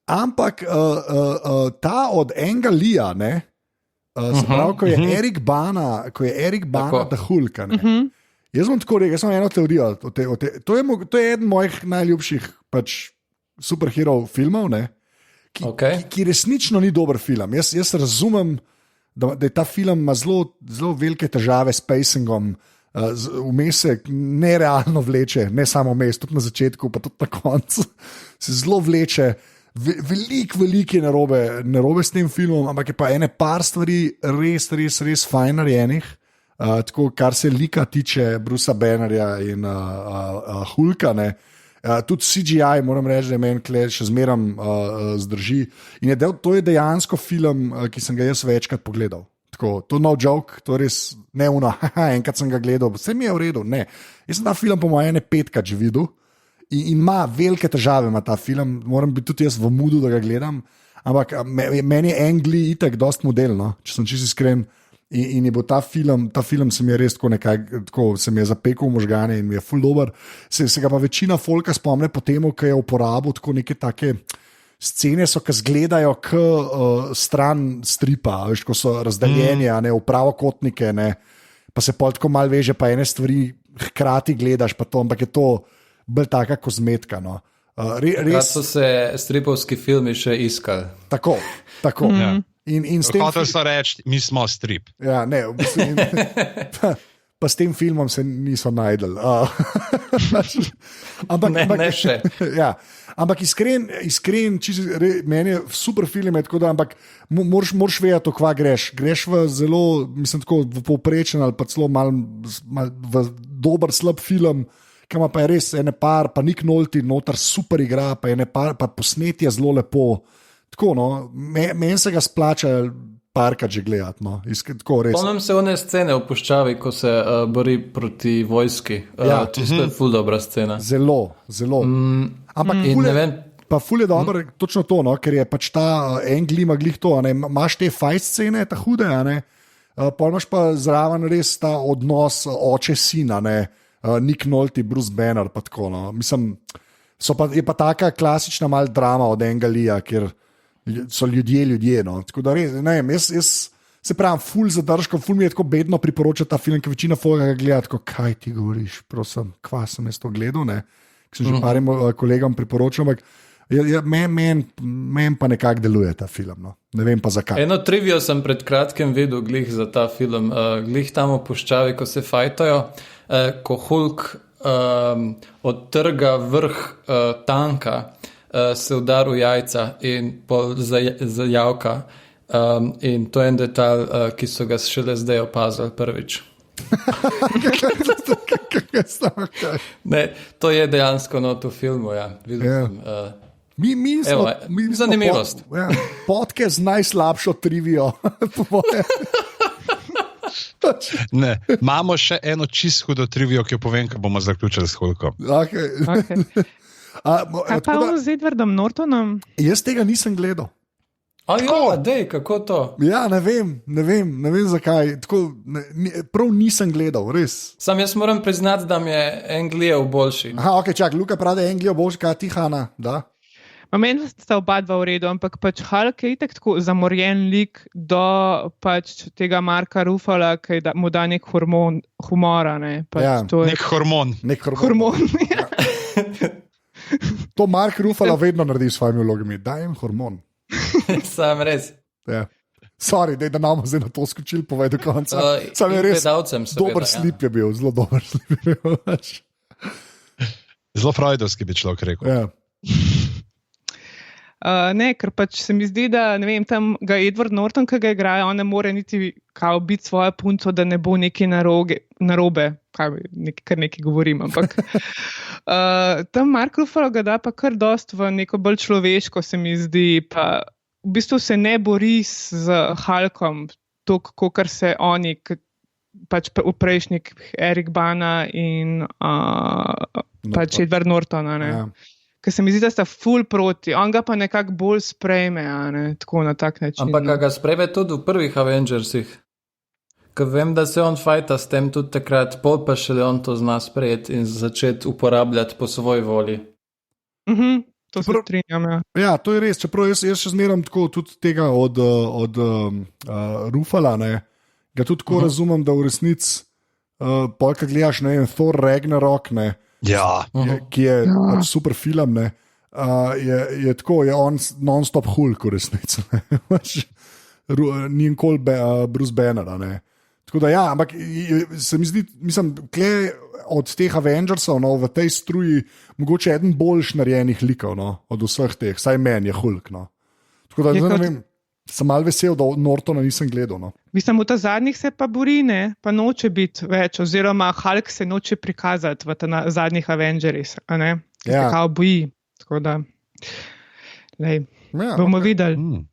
Ampak ta od Enga Lea, se pravi, ko je Erik Bana, The Hulk, jaz bom tako rekel, jaz imam eno teorijo to je eden mojih najljubših pač superhero filmov, ki resnično ni dober film. Jaz razumem, da je ta film ima zelo velike težave s pacingom, vmes se nerealno vleče, ne samo vmes, tudi na začetku, pa tudi na koncu se zelo vleče. Veliko je narobe s tem filmom, ampak je pa ene par stvari res fajn narejenih, tako kar se lika tiče Brucea Bannerja in Hulka, tudi CGI, moram reči, da je meni še zmeram zdrži in to je dejansko film, ki sem ga jaz večkrat pogledal. Tako, to no joke, to res ne enkrat sem ga gledal, vse mi je v redu, ne. Jaz sem ta film po mojem 5-krat že videl. in ima velike težave, ima ta film, moram biti tudi jaz v mudu, da ga gledam, ampak meni je Angli itak dost modelno, če sem čisto iskren. In je bil ta film se mi je res tako se mi je zapekel v možgane in mi je ful dober. Se ga pa večina folka spomne po temu, ki je uporabil tako neke take scene, ki zgledajo k stran stripa, veš, ko so razdaljeni, v pravokotnike, ne, pa se pol tako mal veže, pa ene stvari hkrati gledaš, pa to, ampak je to bolj taka kozmetka, no. Res so se stripovski filmi še iskali. Tako. Ja. Hotel so reči, mi smo strip. Ja, ne, v bistvu, pa s tem filmom se niso najdel. Ne še. Ja, ampak iskren meni je super film, ampak moraš vedeti, kva greš. Greš v zelo, mislim, tako v povprečen ali pa celo mal v dober, slab film, ki ima pa je res ene par, pa Nick Nolte noter super igra, pa ene par, pa posnetje zelo lepo. Tako, no, meni se ga splača parkrat že gledati. No. Spomnim se one scene v puščavi, ko se bori proti vojski. Ja. Čisto je ful dobra scena. Zelo. Ampak ful je dobro, točno to, no, ker je pač ta Angli ima glih to, imaš te fight scene, ta hude, pol imaš pa zraven res ta odnos oče-sina, Nick Nolte, Bruce Banner, pa tako, no. Mislim, je pa taka klasična mal drama od Anglija, kjer so ljudje, no. Tako da res, ne vem, jaz se pravim, ful zadržkov, ful mi je tako bedno priporočati ta film, ker večina folga ga gleda, tako, kaj ti govoriš, prosim, kva sem jaz to gledal, ne, ker sem že parim kolegom priporočil, ampak men pa nekako deluje ta film, no. Ne vem pa zakaj. Eno trivijo sem pred kratkim videl glih za ta film, glih tam v puščavi, ko se fajtajo, ko Hulk odtrga vrh tanka, se udar v jajca in pol zajavka. In to je en detalj, ki so ga šele zdaj opazili prvič. Ne, to je dejansko v filmu, ja. Videl sem. Zanimivost. Podcast z najslabšo trivijo. Ne, imamo še eno čisto hudo trivijo, ki jo povem, ko bomo zaključili s Hulkom. Okay. Kaj pa z Edwardom Nortonom? Jaz tega nisem gledal. Kako to? Ja, ne vem zakaj. Tako, prav nisem gledal, res. Sam jaz moram priznati, da mi je Anglijev boljši. Ok, čak, Luka pravi, da je Anglijev boljši, kaj ti, Hana, da? Meni sta oba dva v redu, ampak pač Hulk je itak tako zamorjen lik do pač tega Marka Ruffala, ki mu da nek humora, ne. Pač ja, nek hormon. Hormon, ja. To Mark Ruffalo vedno naredi s svojimi vlogami. Daj jim hormon. Sam res. Ja. Sorry, da nam zdaj na to skočil, povej do konca. Sam je res dober slip je bil, zelo dober slip je bil. Zelo freudovski bi človek rekel. Ja. Ne, ker pač se mi zdi, da ne vem, tam ga Edward Norton, ki ga igrajo, on ne more niti kao biti svojo punco, da ne bo neki narobe, kar nekaj govorim, ampak tam Mark Ruffalo ga da pa kar dost v neko bolj človeško, se mi zdi, pa v bistvu se ne bori z Hulkom, toliko, kar se oni, pač v prejšnjih Eric Bana in pač Edward Norton, ne. Ja. Ker se mi zdi, da sta ful proti, on ga pa nekako bolj sprejme, tako na tak način. Ampak ga sprejme tudi v prvih Avengersih. Ker vem, da se on fajta s tem tudi takrat, pol pa šele on to zna sprejeti in začeti uporabljati po svoji volji. To se strinjam, ja. Ja, to je res, čeprav jaz še zmeram tako tudi tega od Ruffala, ne, ga tudi tako razumem, da v resnici pol, kad gledaš, ne vem, Thor Ragnarok, ne, ja. Ki je pač super film, ne, je tako, je on non-stop Hulk v resnici. Ni nikoli Bruce Banner, ne. Tako da ja, ampak se mi zdi, mislim, kle od teh Avengersov, no, v tej struji mogoče eden boljš narejenih likov, no, od vseh teh, saj meni je Hulk, no. Tako da ne vem, sem malo vesel, da Nortona nisem gledal, no. Mislim, v ta zadnjih se pa bori, ne, pa noče biti več, oziroma Hulk se noče prikazati v ta zadnjih Avengerih, ne, ja. Kao boji, tako da, lej, ja, bomo videli.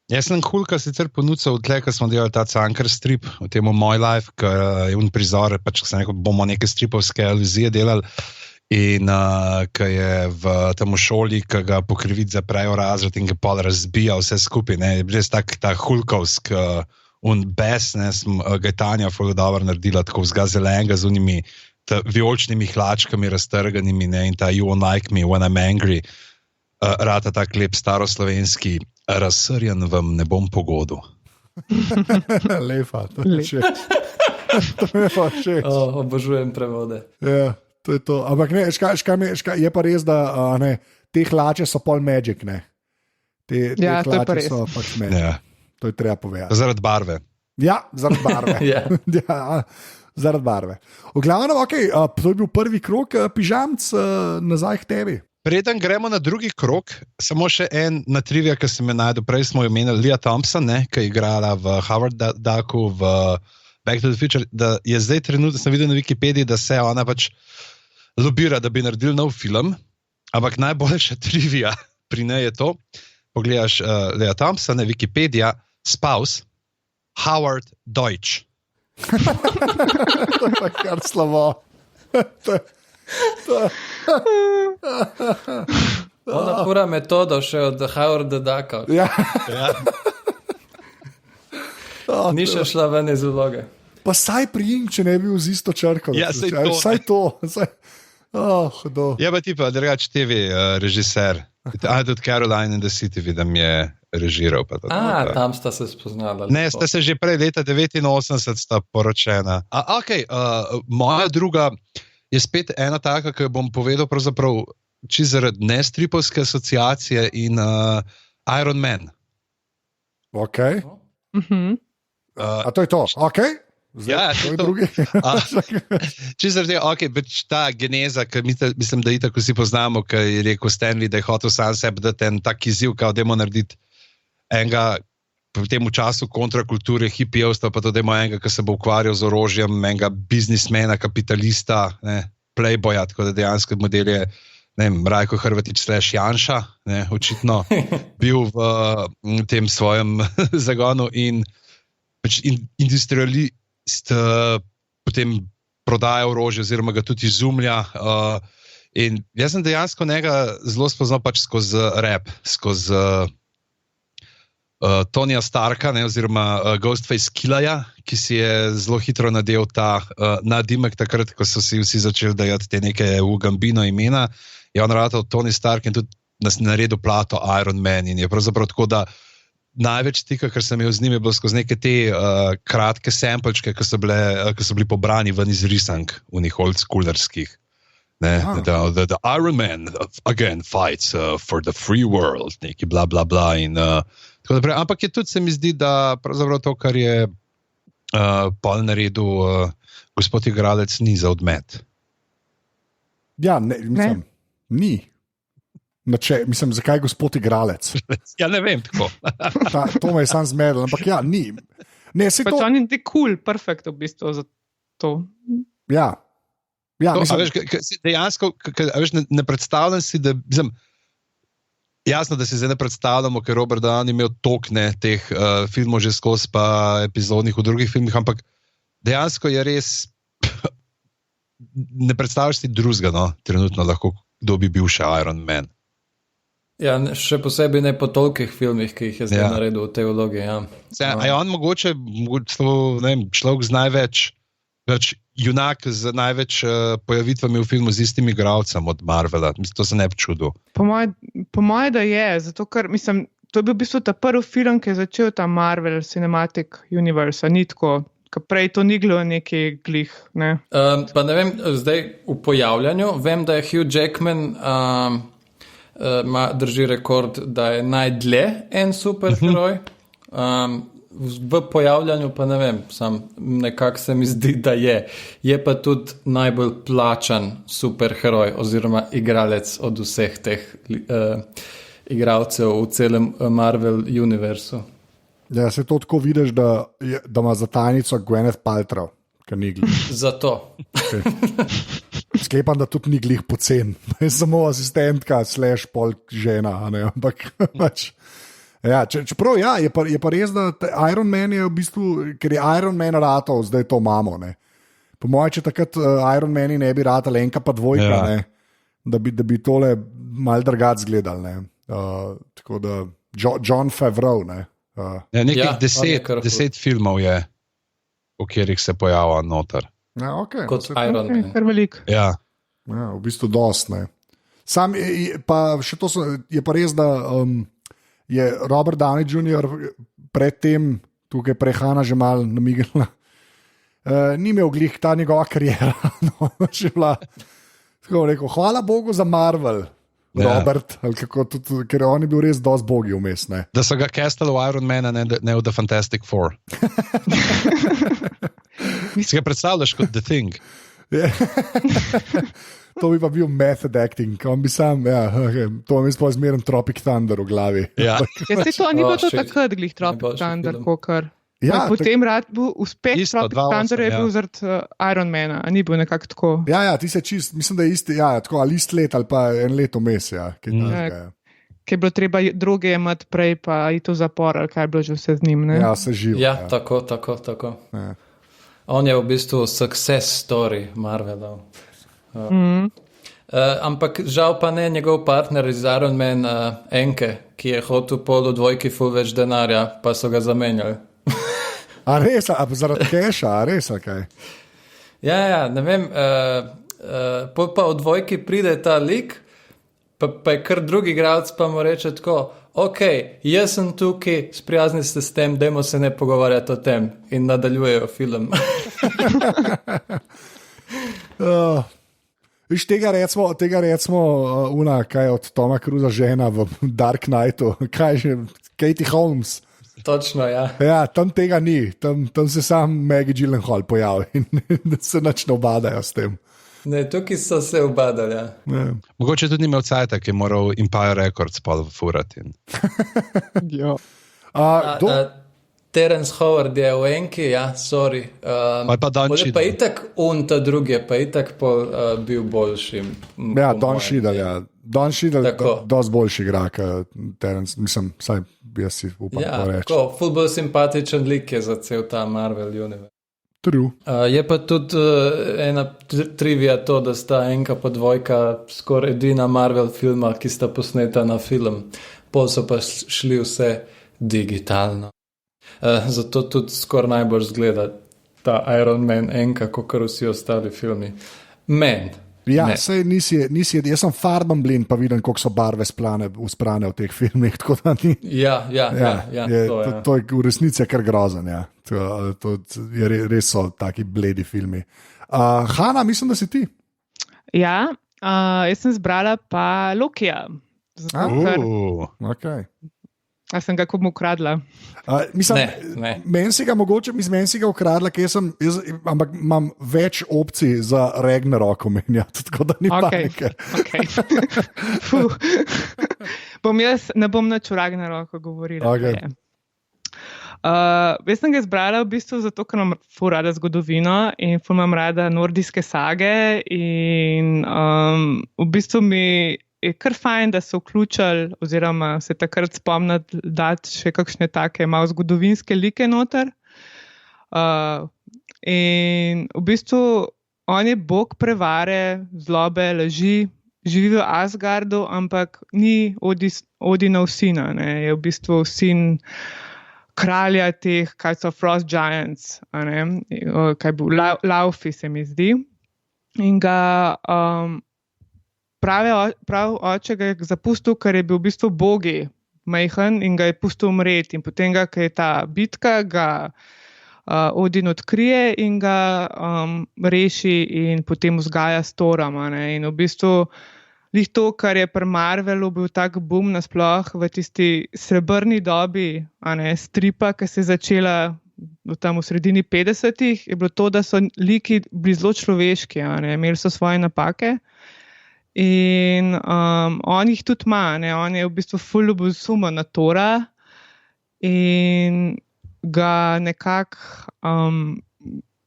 Jaz sem Hulka sicer ponudil tle, ko smo delali ta Cankar strip, v temu Moj Life, ki je un prizor, pač sem rekel, bomo neke stripovske aluzije delali In ki je v tem šoli, ki ga po krivici zaprejo razred in ga pol razbija vse skupaj. Je bil res ta hulkovsk bes, ga je Tanja ful dobro naredila, tako vzgazelenega z unimi vijoličnimi hlačkami raztrganimi, in ta You Won't Like Me When I'm Angry, rata tak lep staroslovenski razsrjan vam ne bom pogodu. Lepa, to je všeč. To mi je pa všeč. Obožujem prevode. Ja, to je to. Ampak ne, je pa res, da te hlače so pol magic, ne. Te hlače so pač magic. Ja. To je treba povedati. Zaradi barve. Ja, zaradi barve. Ja. Ja, zaradi barve. V glavnem, to je bil prvi krog, pižamc, nazaj k tebi. Preden gremo na drugi krog, samo še en na trivia, ki sem je najdel. Prej smo jo omenili Lea Thompson, ki je igrala v Howard Ducku, v Back to the Future, da je zdaj trenutno, sem videl na Wikipediji, da se ona pač lobira, da bi naredil nov film, ampak najboljša trivia pri njej je to, pogledaš Lea Thompson, Wikipedija, spouse, Howard Deutsch. To je pa kar slabo. Ona pura metoda še od Howarda Ducka. Ja. Ni še šla ven iz vloge. Pa saj prijim, če ne bi bil z isto črko. Ja, saj to. Je pa ti pa drugač TV režiser. Tudi Caroline in the City vidim je režiral. Tam sta se spoznala. Ne, sta se že prej leta 89 sta poročena. Moja druga je spet ena taka, ki bom povedal pravzaprav čisto zaradi nestripovske asociacije in Iron Man. Ok. A to je to? Ok. Zdaj, ja, to je drugi. Čisto zaradi ta geneza, ki mislim, da itak vsi poznamo, ki je rekel Stanley, da je hotel sam sebi dati en tak izziv, kao dajmo narediti enega v tem času kontrakulture, hipijevstva, pa to dajmo enega, ki se bo ukvarjal z orožjem, enega biznismena, kapitalista, playboya, tako da dejansko model je Rajko Hrvatič / Janša, očitno bil v tem svojem zagonu in industrialist potem prodaja orožje oziroma ga tudi izumlja. In jaz sem dejansko njega zelo spoznal pač skozi rap, skozi Tonija Starka, oziroma Ghostface Killaja, ki si je zelo hitro nadel ta nadimek takrat, ko so si vsi začeli dajati te neke Gambino imena. Je on ratal Tony Stark in tudi nas naredil plato Iron Man in je pravzaprav tako, da največ stika, kar sem imel z njim, je bilo skozi neke te kratke samplečke, ki so bili pobrani ven iz risank, unih oldschoolerskih. The Iron Man again fights for the free world, neki bla bla bla in tako naprej. Ampak je tudi se mi zdi, da pravzaprav to, kar je pol naredil gospod igralec, ni za odmet. Ja, mislim, ni. Mislim, zakaj gospod igralec? Ja, ne vem, tako. To me je sam zmedel, ampak ja, ni. Pač on je cool, perfekt v bistvu za to. Ja. Mislim, dejansko, ne predstavljam si, da jasno, da si zdaj ne predstavljamo, ker Robert Downey imel tokne teh filmov že skozi pa epizodnih v drugih filmih, ampak dejansko je res ne predstavljaš si drugega, trenutno lahko kdo bi bil še Iron Man. Ja, še posebej ne po tolikih filmih, ki jih je zdaj naredil v tej vlogi. Ja. A je on mogoče človek z največ, junak z največ pojavitvami v filmu z istim igralcem od Marvela? Mislim, to se ne bi čudil. Po moje, da je, zato ker mislim, to je bil v bistvu ta prvi film, ki je začel ta Marvel Cinematic Universe, ni tako, ker prej to ni bilo neki glih. Ne? Pa ne vem, zdaj v pojavljanju, vem, da je Hugh Jackman drži rekord, da je najdlje en superheroj. V pojavljanju pa ne vem, nekako se mi zdi, da je. Je pa tudi najbolj plačan superheroj oziroma igralec od vseh teh igralcev v celem Marvel univerzu. Ja, se to tako vidiš, da ima za tajnico Gwyneth Paltrow, ker ni glih. Zato. Okay. Sklepam, da tudi ni glih pocen. Samo asistentka / pol žena, ampak pač. Ja, čeprav je pa res, da Iron Man je v bistvu, ker je Iron Man ratal, zdaj to imamo. Po mojem, če takrat Iron Man ne bi ratal enka pa dvojka, da bi tole mal drugače gledali. Tako da John Favreau. Nekih 10 filmov je, v katerih se pojavlja noter. Ja, okay, kot Iron Man. Kar veliko. Ja. Ja, v bistvu dost. Sam pa še to je pa res, da je Robert Downey Jr. predtem tukaj prehana že malo namigala. Ni imel glih ta njegova karijera. Še bila, tako rekel, hvala Bogu za Marvel. Robert, tudi, ker on je bil res dosti bogi vmes. Da so ga castali v Iron Man, ne v The Fantastic Four. Si ga predstavljaš kot The Thing. To bi pa bil method acting, on bi sam, to vam je sploh zmeren Tropic Thunder v glavi. Ja, se to ni bilo to takrat, glih Tropic Thunder, kokar. Ja, potem rad bil uspeh Tropic Thunder je bil zaradi Ironmana, a ni bil nekako tako. Ja, ti se čist, mislim, da je isti, tako ali isti let ali pa en let vmes, Ki je bilo treba droge imati prej, pa iti v zapor, ali kaj je bilo že vse z njim, ne? Ja, se živo. Ja, tako. Ja. On je v bistvu success story Marvelov. Ampak žal pa ne njegov partner iz Iron Man Enke, ki je hotel pol v dvojki ful več denarja, pa so ga zamenjali. A res, zaradi keša, a res, kaj? Ja, ne vem, pa v dvojki pride ta lik, pa je kar drugi igralec, pa mu reče tako, ok, jaz sem tukaj, sprijazni ste s tem, dajmo se ne pogovarjati o tem, in nadaljujejo film. Viš, tega recimo, kaj od Toma Cruisa žena v Dark Knightu, kaj že, Katie Holmes. Točno, ja. Ja, tam tega ni, tam se sam Maggie Gyllenhaal pojavi in se nič ne obadajo s tem. Ne, tukaj so se obadali, ja. Mogoče tudi ni imel cajta, ki je moral Empire Records pa furati. Ja. Terence Howard je v Enki, ja, sorry. Pa Don Cheadle. Pa itak ta drugi je pa itak bil boljši. Ja, Don Cheadle, ja. Don Cheadle dosti boljši igra, Terence, mislim, saj bi jaz si upal to reči. Tako, ful bolj simpatičen lik je za cel ta Marvel universe. True. Je pa tudi ena trivija to, da sta Enka pa dvojka skoraj edina Marvel filma, ki sta posneta na film. Pol so pa šli vse digitalno. Zato tudi skoraj najbolj zgleda ta Iron Man Enka, kakor vsi ostali filmi. Ja, sej nisi, jaz sem farben blin, pa vidim, koliko so barve usprane v teh filmih. Ja. To je v resnici kar grozen, ja. Res so taki bledi filmi. Hanna, mislim, da si ti. Ja, jaz sem zbrala pa Lokija. Okay. A sem ga komu ukradla? Ne. Meni si ga ukradla, ampak imam več opcij za Ragnarok omenjati, tako da ni panike. Okay. Ne bom nič o Ragnaroku govorila. Okay. Jaz sem ga izbrala v bistvu zato, ker imam ful rada zgodovino in ful imam rada nordijske sage in v bistvu mi je kar fajn, da so vključili oziroma se takrat spomniti dati še kakšne take malo zgodovinske like noter. In v bistvu on je bog prevare, zlobe, laži, živi v Asgardu, ampak ni Odinov sina, ne? Je v bistvu sin kralja teh, kaj so Frost Giants, kaj bo Laufi, se mi zdi. In ga prav oče ga je zapustil, ker je bil v bistvu bogi majhen in ga je pustil umreti. In potem ga, ker je ta bitka, ga Odin odkrije in ga reši in potem vzgaja s torama. In v bistvu lih to, kar je pri Marvelu bil tak boom nasploh v tisti srebrni dobi stripa, ki se je začela tam v sredini 50-ih, je bilo to, da so liki bili zelo človeški, imeli so svoje napake. In on jih tudi ima, on je v bistvu ful ljubosuma na Tora in ga nekako v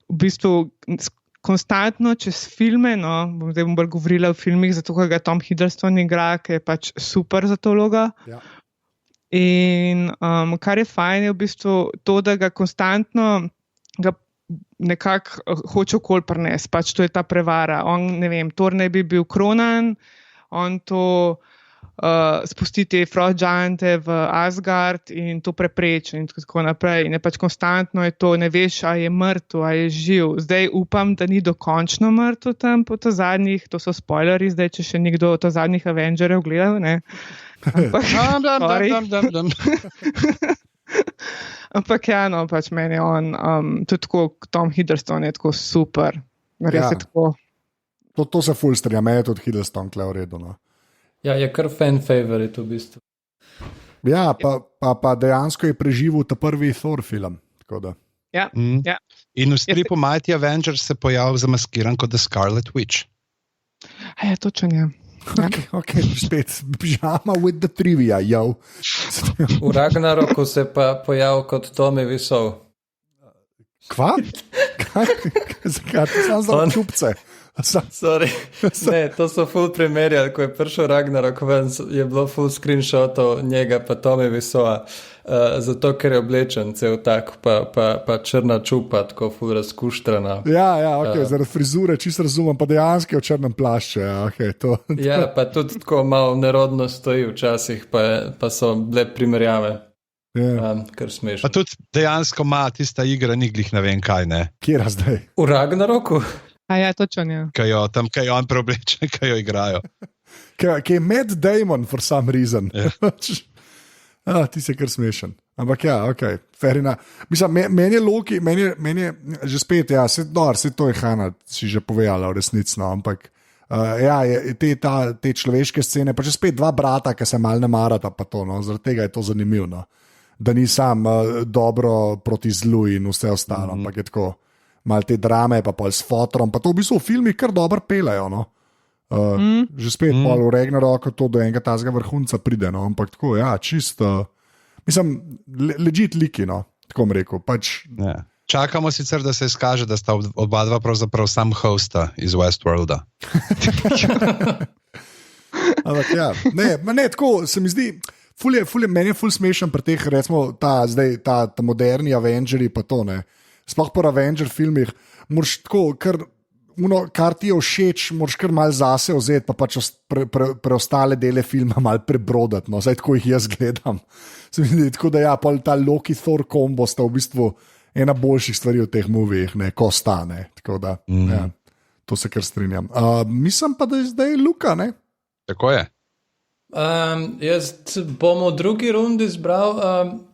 bistvu konstantno čez filme, zdaj bom bolj govorila o filmih, zato ker ga Tom Hiddleston igra, ki je pač super za to vlogo. Ja. In kar je fajn je v bistvu to, da ga konstantno nekako hoče okoli prinesti, pač to je ta prevara. On, ne vem, Thor naj bi bil kronan, on to spusti te Frost Giante v Asgard in to prepreči in tako naprej. In je pač konstantno je to, ne veš, a je mrtev, a je živ. Zdaj upam, da ni dokončno mrtev tam po to zadnjih, to so spoilerji, zdaj, če še nekdo to zadnjih Avengerjev gledal, ne. Ampak ja, no, pač meni on, tudi tako Tom Hiddleston je tako super. Res je tako. To se ful strija, me je tudi Hiddleston tle v redu, no. Ja, je kar fan favorite v bistvu. Ja, pa dejansko je preživel ta prvi Thor film, tako da. Ja, ja. In v stripu Mighty Avengers se pojavil zamaskiran kot The Scarlet Witch. Ja, točen je. Ja. Ok, spet pižama with the trivia, yo. V Ragnaroku se pa pojavil kot Tommy Wiseau. Kva? Zakaj? Sam za čupce. Sorry. Ne, to so full primerjali, ko je prišel Ragnarok ven, je bilo full screenshotov njega pa Tommy Wiseaua, zato ker je oblečen cel tak, pa črna čupa, tako full razkuštrana. Ja, ok, zaradi frizure čisto razumem, pa dejansko je v črnem plašče. Okay, to. Ja, pa tudi tako malo nerodno stoji včasih, pa so bile primerjave. Yeah. Kar smešno. Pa tudi dejansko ima tista igra niglih ne vem kaj, ne? Kjera zdaj? V Ragnaroku? A ja, točen je. Kaj jo on preoblečen, kaj jo igrajo. Kaj je Matt Damon for some reason. Yeah. Ti si kar smešen. Ampak ja, ok, fair enough. Mislim, meni je Loki, meni je že spet, ja, se to je Hanna, si že povedala v resnicno, ampak ja, te človeške scene, pa že spet dva brata, ki se mal ne marata, pa to, no, zaradi tega je to zanimivo, no. Da ni sam dobro proti zlu in vse ostalo, ampak je tako malo te drame, pa pol s fotrom, pa to v bistvu v filmih kar dobro pelejo, no. Že spet pol v Ragnaroku to do enega tazga vrhunca pride, no, ampak tako, ja, čisto, mislim, legit liki, no, tako bom rekel, pač. Ja. Čakamo sicer, da se izkaže, da sta oba dva pravzaprav sam hosta iz Westworlda. Ampak ja, ne, tako se mi zdi, meni je ful smešen pri teh, recimo, ta moderni Avengerji pa to, ne. Sploh po Avenger filmih, moraš tako, kar ti je všeč, moraš kar malo zase vzeti, pa pač preostale dele filma malo prebrodati, no, zdaj tako jih jaz gledam. Se mi zdi, tako da ja, pol ta Loki Thor kombo sta v bistvu ena boljših stvari v teh movijih, ne, ko stane, tako da, ja, to se kar strinjam. Mislim pa, da je zdaj Luka, ne? Tako je. Jaz bom v drugi rundi izbral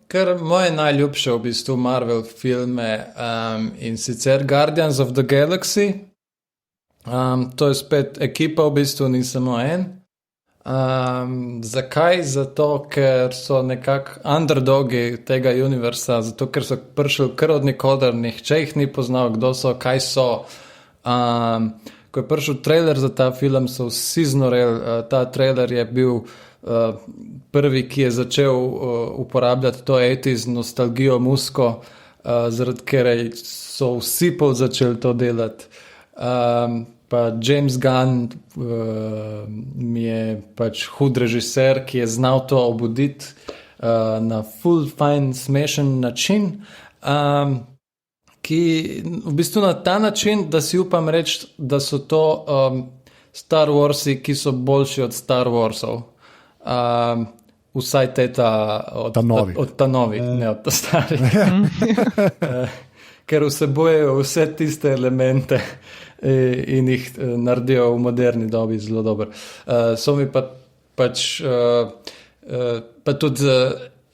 kar moje najljubše v bistvu Marvel filme in sicer Guardians of the Galaxy. To je spet ekipa, v bistvu ni samo en. Zakaj? Zato, ker so nekako underdogi tega univerza, zato, ker so prišli kar od nikoder, nihče jih ni poznal, kdo so, kaj so. Ko je prišel trailer za ta film, so vsi znoreli. Ta trailer je bil prvi, ki je začel uporabljati to 80s nostalgijo musko, zaradi ker so vsi pol začeli to delati. Pa James Gunn mi je pač hud režiser, ki je znal to obuditi na full fine, smešen način, ki v bistvu na ta način, da si upam reči, da so to Star Warsi, ki so boljši od Star Warsov. Vsaj od ta novi, ne od ta stari. Ker vsebujejo vse tiste elemente in jih naredijo v moderni dobi zelo dobro. So mi pač pa tudi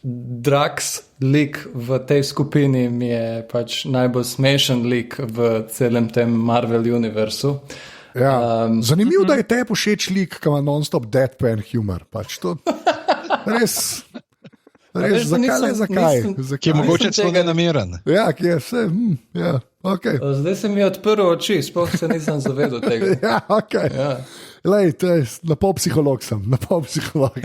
Drax lik v tej skupini mi je pač najbolj smešen lik v celem tem Marvel univerzu. Ja, zanimivo, da je te všeč lik, ki ima non-stop deadpan humor. Pač to res, zakaj? Ki je mogoče celo nenameren. Ja, ki je vse, ja, ok. Zdaj se mi je odprl oči, sploh se nisem zavedal tega. Ja, ok. Ja. Lej, na pol psiholog sem, na pol psiholog.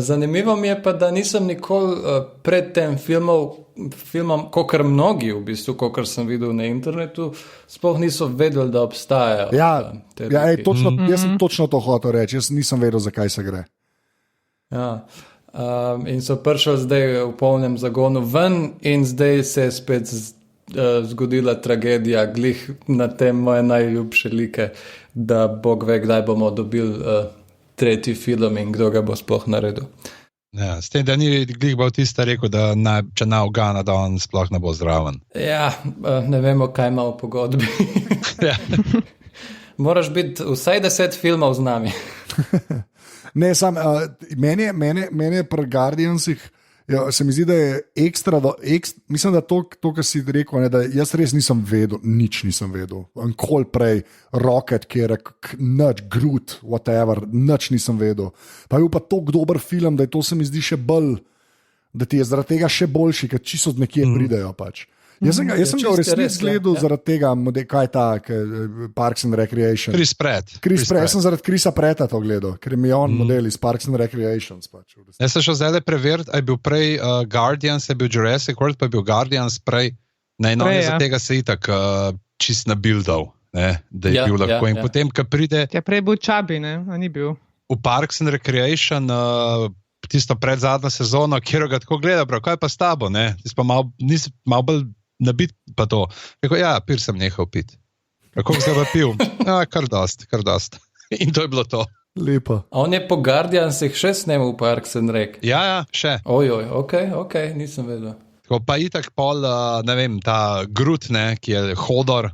Zanimivo mi je pa, da nisem nikoli pred tem filmom, kakor mnogi v bistvu, kakor sem videl na internetu, sploh niso vedeli, da obstajajo. Ja, jaz sem točno to hotel reči, jaz nisem vedel, zakaj se gre. Ja, in so prišli zdaj v polnem zagonu ven in zdaj se je spet zgodila tragedija, glih na tem moje najljubše like, da Bog ve, kdaj bomo dobili tretji film in kdo ga bo sploh naredil. Ja, s tem, da ni glih Bautista rekel, da če na Ugana, da on sploh ne bo zraven. Ja, ne vemo, kaj ima v pogodbi. Ja. Moraš biti vsaj 10 filmov z nami. Ne, meni je pri Guardiansih, se mi zdi, da je ekstra, mislim, da to, kar si rekel, ne, da jaz res nisem vedel, nič nisem vedel. Ankoli prej, Rocket, kjer je nič, Groot, whatever, nič nisem vedel. Pa je bil pa tako dober film, da je to se mi zdi še bolj, da ti je zaradi tega še boljši, ker čisto od nekje pridejo pač. Jaz sem ga v resnici gledal zaradi tega, kaj je ta Parks and Recreation. Chris Pratt. Jaz sem zaradi Chrisa Pratta to gledal, ker mi je on model iz Parks and Recreation. Pač, jaz sem šel zdaj preveriti, je bil prej Guardians, je bil Jurassic World, pa je bil Guardians prej. Za tega se itak čist nabildal, da je bil lahko. In potem, ko pride... Ja, prej bil Čabi, ne? A ni bil. V Parks and Recreation... tisto predzadnjo sezono, kjer ga tako gleda, kaj pa s tabo, ne? Ti pa malo bolj nabit pa to. Rekel, ja, pir sem nehal piti. Kako zdaj pa pil? Ja, kar dost. In to je bilo to. Lepo. A on je po Guardiansih še snemal Parks and Rec? Ja, še. Ojoj, ok, nisem vedel. Tako pa itak pol, ne vem, ta Groot, ne, ki je Hodor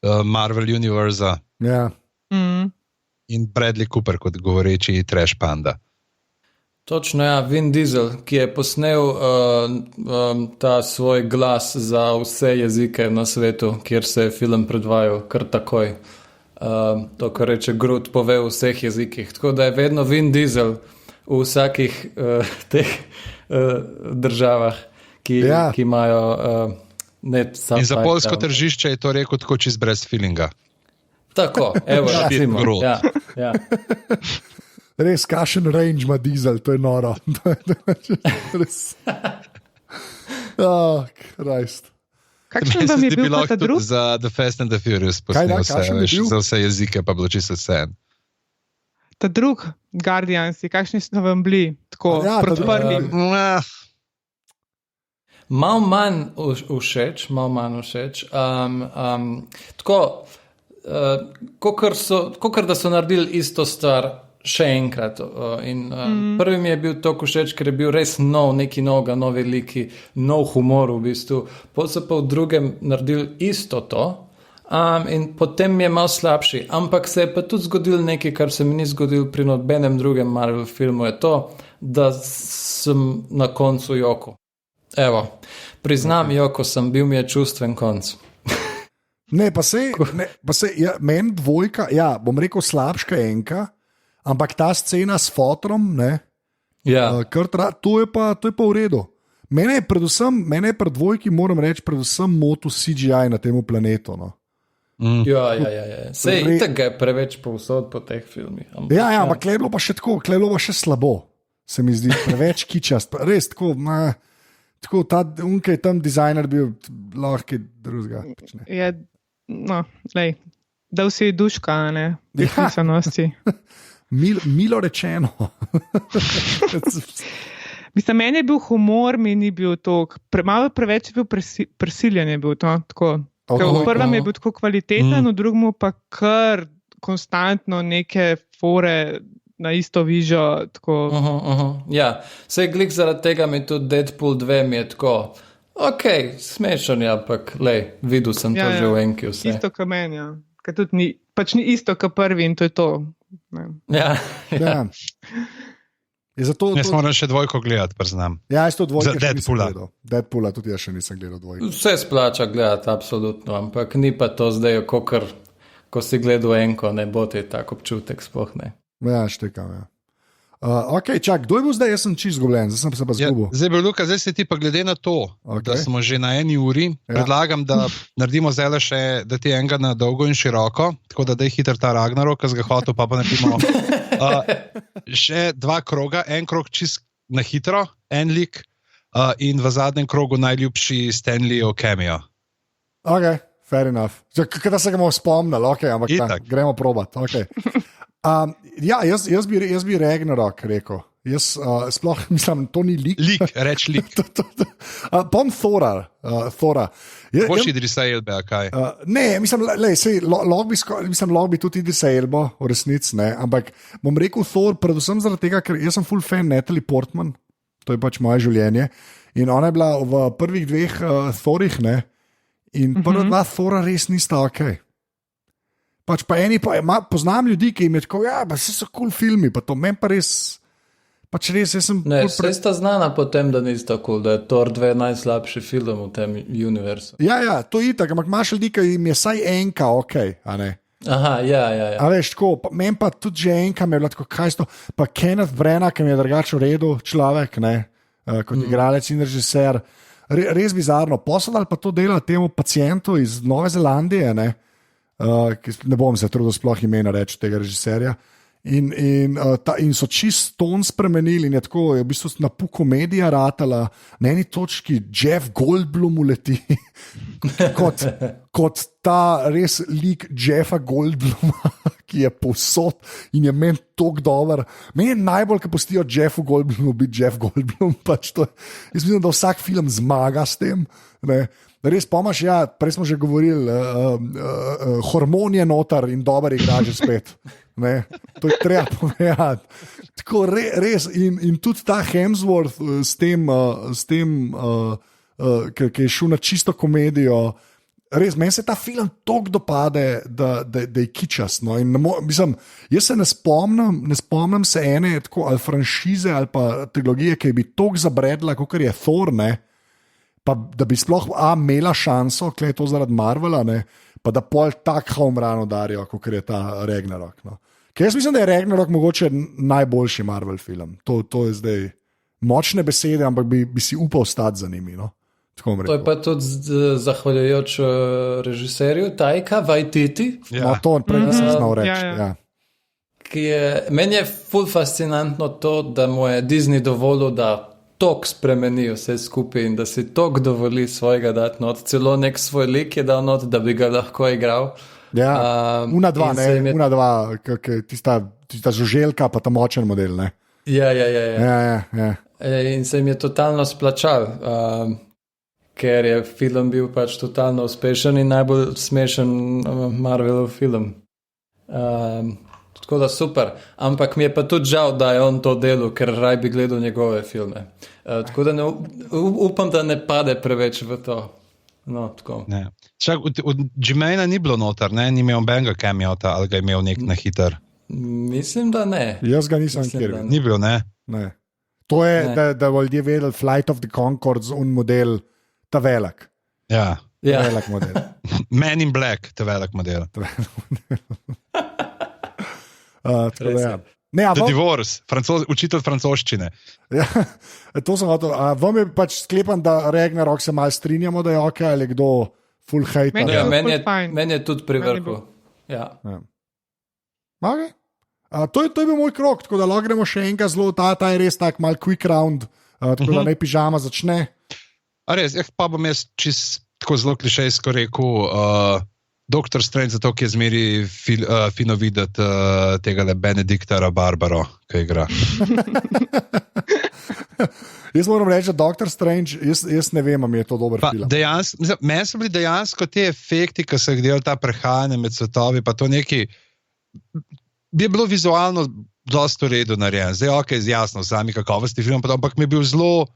Marvel Univerza. Ja. In Bradley Cooper kot govoreči trash panda. Točno, ja, Vin Diesel, ki je posnel ta svoj glas za vse jezike na svetu, kjer se je film predvajal kar takoj. To, kar reče Groot, pove v vseh jezikih. Tako da je vedno Vin Diesel v vsakih teh državah, ki imajo net subtitle. In za poljsko tržišče je to rekel tako čist brez feelinga. Tako, evo, recimo. Ja. Res, kakšen range ima Diesel, to je noro. Res. Krajst. Kakšen vam je bil ta drug? Za The Fast and the Furious posnel za vse jezike, pa bilo čisto vse. Ta drug Guardiansi, kakšni so vam bili? Tako, proti prvim. Malo manj všeč. Tako, kakor da so naredili isto stvar še enkrat. Prvi mi je bil toliko všeč, ker je bil res nov, neki novi liki, nov humor v bistvu. Potem so pa v drugem naredili isto to in potem mi je malo slabši. Ampak se je pa tudi zgodil nekaj, kar se mi ni zgodil pri nobenem drugem Marvel filmu, je to, da sem na koncu joko. Evo, priznam joko, bil mi je čustven konc. Ne, pa se, meni dvojka, bom rekel slabška enka, ampak ta scena s fotrom, to je pa v redu. Mene je pri dvojki, moram reči, predvsem motil CGI na tem planetu. No. Ja. Sej itak ga je preveč povsod po teh filmih. Ampak klej bilo pa še tako, klej bilo pa še slabo, se mi zdi, preveč kičast. Res tako, ta unkaj tam dizajner bil lahko drugega. Ja, no, lej, da vsi duška, ne, pisanosti. Milo rečeno. Mislim, meni je bil humor, mi ni bil to, malo preveč je bil prisiljen je bil to, tako. V prvem je bil tako kvaliteten, v drugem pa kar konstantno neke fore na isto vižo, tako. Ja, sej glik zaradi tega mi tudi Deadpool 2 mi je tako, smešen je, ampak lej, videl sem to že v enki vse. Isto ka meni, ja. Ker tudi ni isto ka prvi in to je to. Ja. Jaz moram še dvojko gledati, priznam. Ja, jaz to dvojko še nisem gledal. Deadpoola tudi jaz še nisem gledal dvojko. Vse splača gledati, absolutno, ampak ni pa to zdaj, ko si gledal enko, ne bo te tak občutek, sploh ne. Ja, štekam, ja. Čak, kdo je bil zdaj? Jaz sem čisto zgubljen, zdaj sem se pa zgubil. Zdaj bi Luka, zdaj se ti pa glede na to, da smo že na 1 uri, predlagam, da naredimo zdaj še, da ti enega na dolgo in široko, tako da daj hitro ta Ragnarok, ki ga hotel, pa naredimo še 2 kroga, en krog čist na hitro, en lik in v zadnjem krogu najljubši Stanleyov cameo. Fair enough. Kada se ga bomo spomnili, ampak gremo probat. Jaz bi Ragnarok rekel. Jaz sploh mislim, to ni lik. Reč lik. Pon Thora. Boš Idrisa Elbe, kaj? Ne, mislim, lahko bi tudi Idrisa Elbo, v resnici, ne, ampak bom rekel Thor, predvsem zaradi tega, ker jaz sem full fan Natalie Portman, to je pač moje življenje. In ona je bila v prvih 2 Thorih, ne, in prva 2 Thora res nista ok. Pač pa eni, poznam ljudi, ki jim je tako, ja, pa vse so cool filmi, pa to meni pa res. Pač res, jaz sem. Ne, vse sta znana potem, da nista cool, da je Thor 2 najslabši film v tem univerzu. Ja, to je tako, ampak imaš ljudi, ki jim je saj enka ok, a ne? Aha, ja. A veš, tako, meni pa tudi že enka mi je bila tako, kaj sto, pa Kenneth Branagh, ki mi je drugače v redu človek, ne, kot igralec in režiser, res bizarno. Posodal pa to dela temu pacientu iz Nove Zelandije, ne bom se trudil sploh imena reči tega režiserja. In so čist ton spremenili, in je tako, je v bistvu na pol komedija ratala, na eni točki Jeff Goldblum uleti, kot ta res lik Jeffa Goldbluma, ki je povsod in je meni tako dober. Meni je najbolj, ko pustijo Jeffu Goldblumu biti Jeff Goldblum. Pač to, jaz mislim, da vsak film zmaga s tem. Ne. Res pomaš, ja, prej smo že govorili, hormon je notar in dober igra že spet. Ne, to je treba povedati. Tako res, in tudi ta Hemsworth s tem ki je šel na čisto komedijo, res, meni se ta film toliko dopade, da je kičast. No. Mislim, jaz se ne spomnim se ene tako, ali franšize ali pa trilogije, ki bi toliko zabredla, kot je Thor, ne, pa da bi sploh imela šanso, kle je to zaradi Marvela, ne, pa da pol tak haumran udarijo, kot je ta Ragnarok. No. Ker jaz mislim, da je Ragnarok mogoče najboljši Marvel film. To je zdaj močne besede, ampak bi si upal stati za njimi. No? To je pa tudi zahvaljujoč režiserju Taika Waititi. Ja. No, to prej nisem znal reči. Ja. Meni je ful fascinantno to, da mu je Disney dovolil, da tok spremeni vse skupaj in da si tok dovoli svojega dati not. Celo nek svoj lik je dal not, da bi ga lahko igral. Ja, una dva, tista žuželka, pa ta močen model. Ne? Ja. Ja. In se jim je totalno splačal, ker je film bil pač totalno uspešen in najbolj smešen Marvelov film. Tako da super, ampak mi je pa tudi žal, da je on to delal, ker raj bi gledal njegove filme. Tako da upam, da ne pade preveč v to. No, tako. Čak, od Jimena ni bilo noter, ne? Ni imel benga kamiota, ali ga je imel nek na hiter? Mislim, da ne. Jaz ga nisem kjer. Ni bilo, ne? Ne. To je, da ljudje vedeli, Flight of the Conchords, un model, ta velik. Ja. Velik model. Man in Black, ta velik model. The Divorce, učitelj francoščine. Ja, to sem hotel. Vam je pač sklepam, da Ragnarok se malo strinjamo, da je ok, ali kdo full hate. Meni je tudi pri vrhu. Ja. Okay. To je bil moj krok, tako da lahko gremo še enega zelo, ta je res tak mal quick round, tako da naj pižama začne. A res, pa bom jaz čist tako zelo klišejsko rekel, Dr. Strange, zato ki je zmeri fino videti tega Benedikta Barbaro, ki igra. Jaz moram reči, da Dr. Strange, jaz ne vem, ali je to dober film. Meni so bili dejansko te efekti, ki so jih delali ta prehajanje med svetovi, pa to neki, bi bilo vizualno dosti v redu narejen. Zdaj, ok, jasno, sami kakovosti film, ampak mi je bil zelo,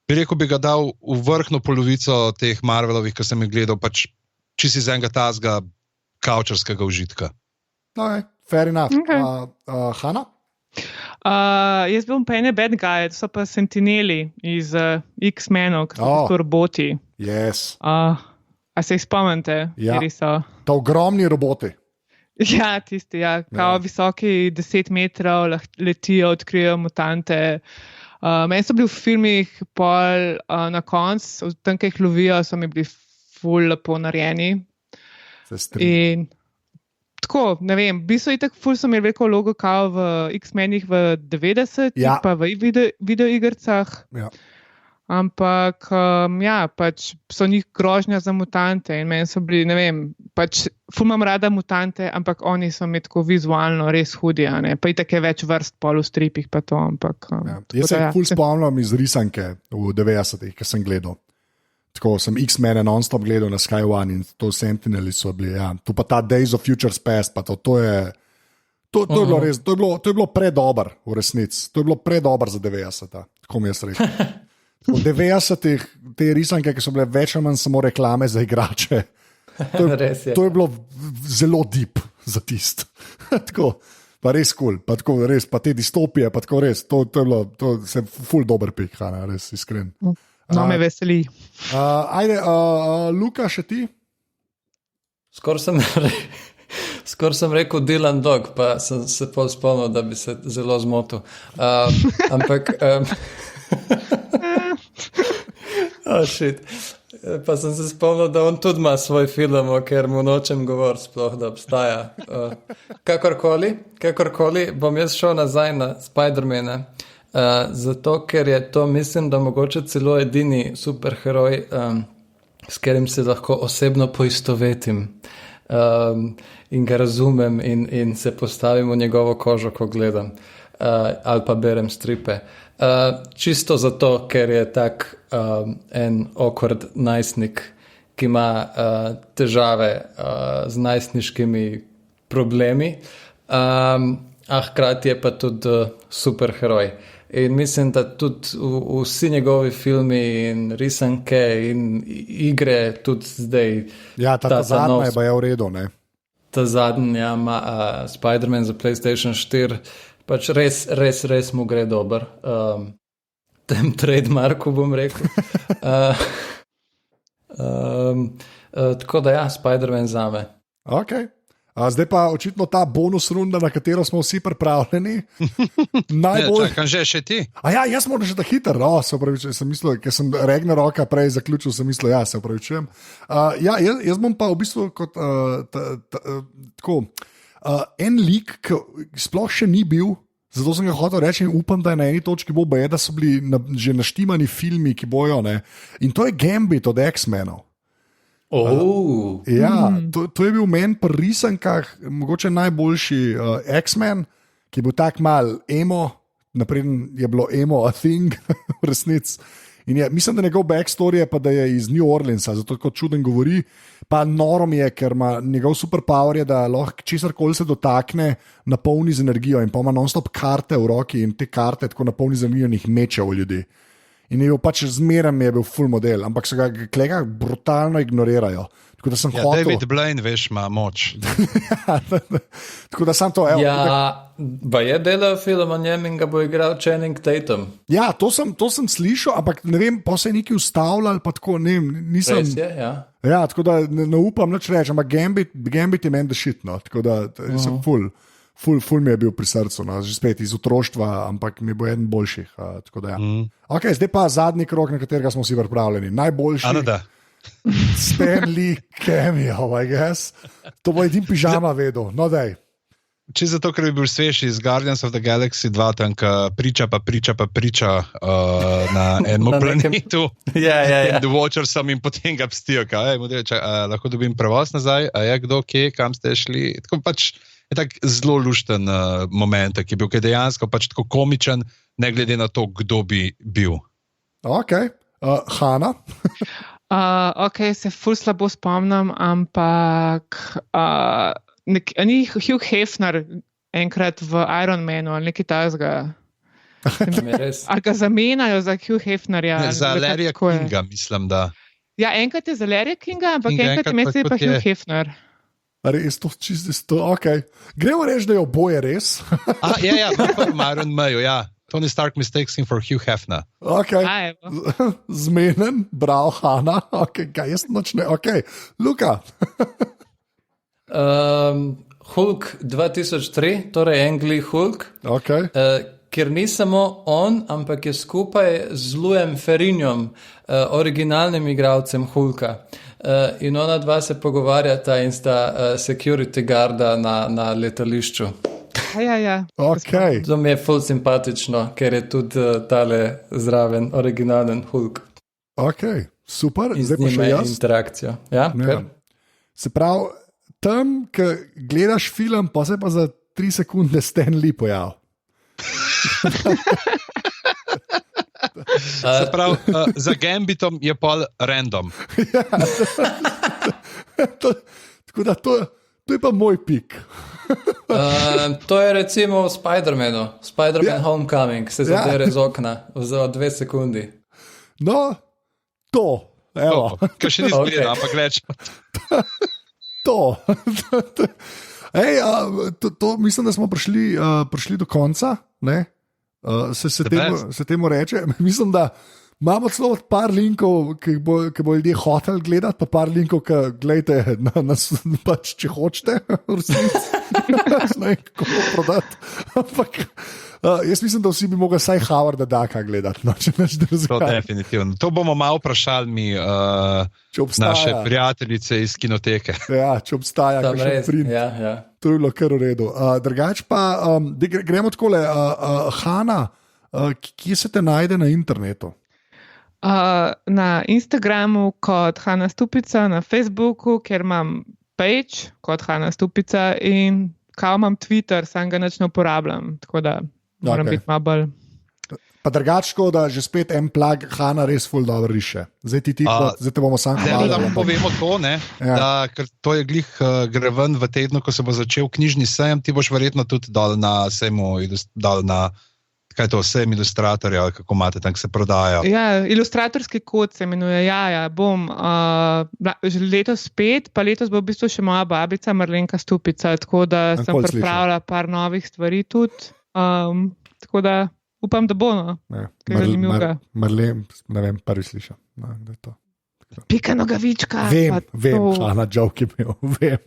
bi rekel, bi ga dal v vrhno polovico teh Marvelovih, ki sem jih gledal, pač čisi iz enega tazga kavčarskega užitka. Okay, fair enough. Okay. Hanna? Jaz bom pa ene bad guy, to so pa sentineli iz X-menov, ki so roboti. Yes. A se jih spomnite? Ja. Ta ogromni roboti. Ja, tisti, ja. Kao visoki 10 metrov, letijo, odkrijo mutante. Meni so bili v filmih pol na koncu, tam, ki jih lovijo, so mi bili ful lepo narejeni. In tako, ne vem, v bistvu itak ful so imeli veliko vlogo kao v X-menih v 90, pa v videoigrcah. Ja. ampak pač so njih grožnja za mutante in meni so bili, ne vem, pač ful imam rada mutante, ampak oni so mi tako vizualno res hudi, ne, pa itak je več vrst pol v stripih pa to, ampak... Jaz se ful spomnim iz risanke v 90-ih, ki sem gledal. Tako sem X-Men non-stop gledal na Sky One in to Sentineli so bili, tu pa ta Days of Futures Past, pa to je bilo res, to je bilo predober v resnici, to je bilo predober za 90-ta, tako mi jaz rekel. V 90-ih te risanke, ki so bile več ali manj samo reklame za igrače, to je bilo zelo deep za tist. Tako, pa res cool, pa tako res, pa te distopije, pa tako res, to je bilo, to se ful dober pik, res iskren. No, me veseli. Ajde, Luka, še ti? Skoro sem rekel Dylan Dog, pa sem se pol spomnil, da bi se zelo zmotil. Ampak... shit. Pa sem se spomnil, da on tudi ima svoj film, ker mu nočem govoriti sploh, da obstaja. Kakorkoli, bom jaz šel nazaj na Spider-Mana. Zato, ker je to, mislim, da mogoče celo edini superheroj, s katerim se lahko osebno poistovetim in ga razumem in se postavim v njegovo kožo, ko gledam ali pa berem stripe. Čisto zato, ker je tak en awkward najstnik, ki ima težave z najstniškimi problemi, a hkrati je pa tudi superheroj. In mislim, da tudi vsi njegovi filmi in risanke in igre tudi zdaj... Ja, ta zadnja je pa v redu, ne? Ta zadnja ima Spider-Man za PlayStation 4, pač res mu gre dober. Tem trademarku bom rekel. Tako da Spider-Man zame. Ok. Zdaj pa očitno ta bonus runda, na katero smo vsi pripravljeni. Najbolj... Čakam že še ti. Jaz moram že da hiter. Se upravičujem, sem mislil, ker sem Ragnaroka prej zaključil, sem mislil, se upravičujem. Jaz bom pa v bistvu kot tako, en lik, ki sploh še ni bil, zato sem ga hotel reči in upam, da je na eni točki bo, da so bili že naštimani filmi, ki bojo, ne. In to je Gambit od X-Menov. To je bil meni pri risankah mogoče najboljši X-Men, ki je bil tak mal emo, napreden je bilo emo a thing v resnici. In mislim, da njegov backstory je pa, da je iz New Orleansa, zato kot čuden govori, pa noro mi je, ker ima njegov superpower je, da lahko česarkoli se dotakne, napolni z energijo in pa ima non-stop karte v roki in te karte tako napolni z energijo in jih meče v ljudi. In je bil pač zmeraj je bil full model, ampak so ga klega brutalno ignorirajo. Tako da sem hotel... David Blaine, veš, ima moč. Tako da sem to... Ba je delal film o njem in ga bo igral Channing Tatum. Ja, to sem slišal, ampak ne vem, pa se je nekaj ustavljal, pa tako, ne vem, nisem... Res je, ja. Ja, tako da ne upam nič reči, ampak Gambit je meni da shit, no. Tako da sem ful mi je bil pri srcu, no. Že spet iz otroštva, ampak mi bo eden boljših. Tako da Ok, zdaj pa zadnji krok, na katerega smo vsi pripravljeni. Najboljši Stan Lee cameo, I guess. To bo edin pižama vedel. No, daj. Če zato, ker bi bil svež iz Guardians of the Galaxy 2, tam priča na enem planetu. Ja. The Watchersom in potem ga pstijo. Lahko dobim prevoz nazaj, kdo, kje, kam ste šli. Tako pač je tak zelo lušten moment, ki je bil dejansko pač tako komičen, ne glede na to, kdo bi bil. Ok, Hanna? Ok, se ful slabo spomnim, ampak ni Hugh Hefner enkrat v Iron Manu ali nekaj takega. Ali ga zamenjajo za Hugh Hefnerja? Za Larryja Kinga, mislim, da. Ja, enkrat je za Larryja Kinga, ampak enkrat je pa Hugh Hefner. Res to čisto, ok. Gremo reči, da je oboje res. Iron Mayo, ja. Tony Stark mistakes him for Hugh Hefner. Ok, zmenen, bravo, Hanna. Ok, kaj jaz nočne, ok. Luka. Hulk 2003, torej Angli Hulk. Ok. Ker ni samo on, ampak je skupaj z Louisem Ferrignom, originalnim igralcem Hulka. In ona dva se pogovarjata in sta security guarda na letališču. Ja. Okay. To mi je ful simpatično, ker je tudi tale zraven originalen Hulk. Ok, super. In zdaj pa še jaz. Interakcijo. Ja, Ja. Se pravi, tam, ko gledaš film, pa se pa za 3 sekunde Stan Lee pojavi. Se pravi, za Gambitom je pol random. Tako da to je pa moj pik. To je recimo v Spider-Manu, Spider-Man Homecoming, se zadere z okna za 2 sekundi. No, to, evo. Kar še ni zgleda, ampak rečemo. To. Ej, to mislim, da smo prišli do konca. Se temu reče. Mislim, da imamo celo par linkov, ki bo ljudje hoteli gledati, pa par linkov, ki gledate nas, pač, če hočete, v resnici. Ne vem, kako prodati. Ampak jaz mislim, da vsi bi mogli vsaj Howarda Ducka gledati. No, če neč to definitivno. To bomo malo vprašali mi naše prijateljice iz kinoteke. Ja, če obstaja kakšen print. Ja. To je bilo kar v redu. Drugač pa, gremo takole. Hana, kje se te najde na internetu? Na Instagramu kot Hana Stupica, na Facebooku, kjer imam page kot Hana Stupica in kao imam Twitter, sam ga nič ne uporabljam, tako da moram biti malo bolj. Pa drugačko, da že spet en plug Hana res ful dobro riše. Zdaj te bomo sam hvalili. Da vam povemo to, ne? Ja. Da, ker to je glih gre ven v tednu, ko se bo začel knjižni sejem, ti boš verjetno tudi dal na sejmu, dal na kaj to, sejem ilustratorja, ali kako imate tam, ki se prodaja. Ja, ilustratorski kod se imenuje, bom že letos spet, pa letos bo v bistvu še moja babica Marlenka Stupica, tako da sem pripravila par novih stvari tudi, tako da upam, da bo, no. Kaj zanimivega. Marlen, ne vem, prvi slišam. No, da je to. Pika Nogavička. Vem, Ana joke je bil, vem.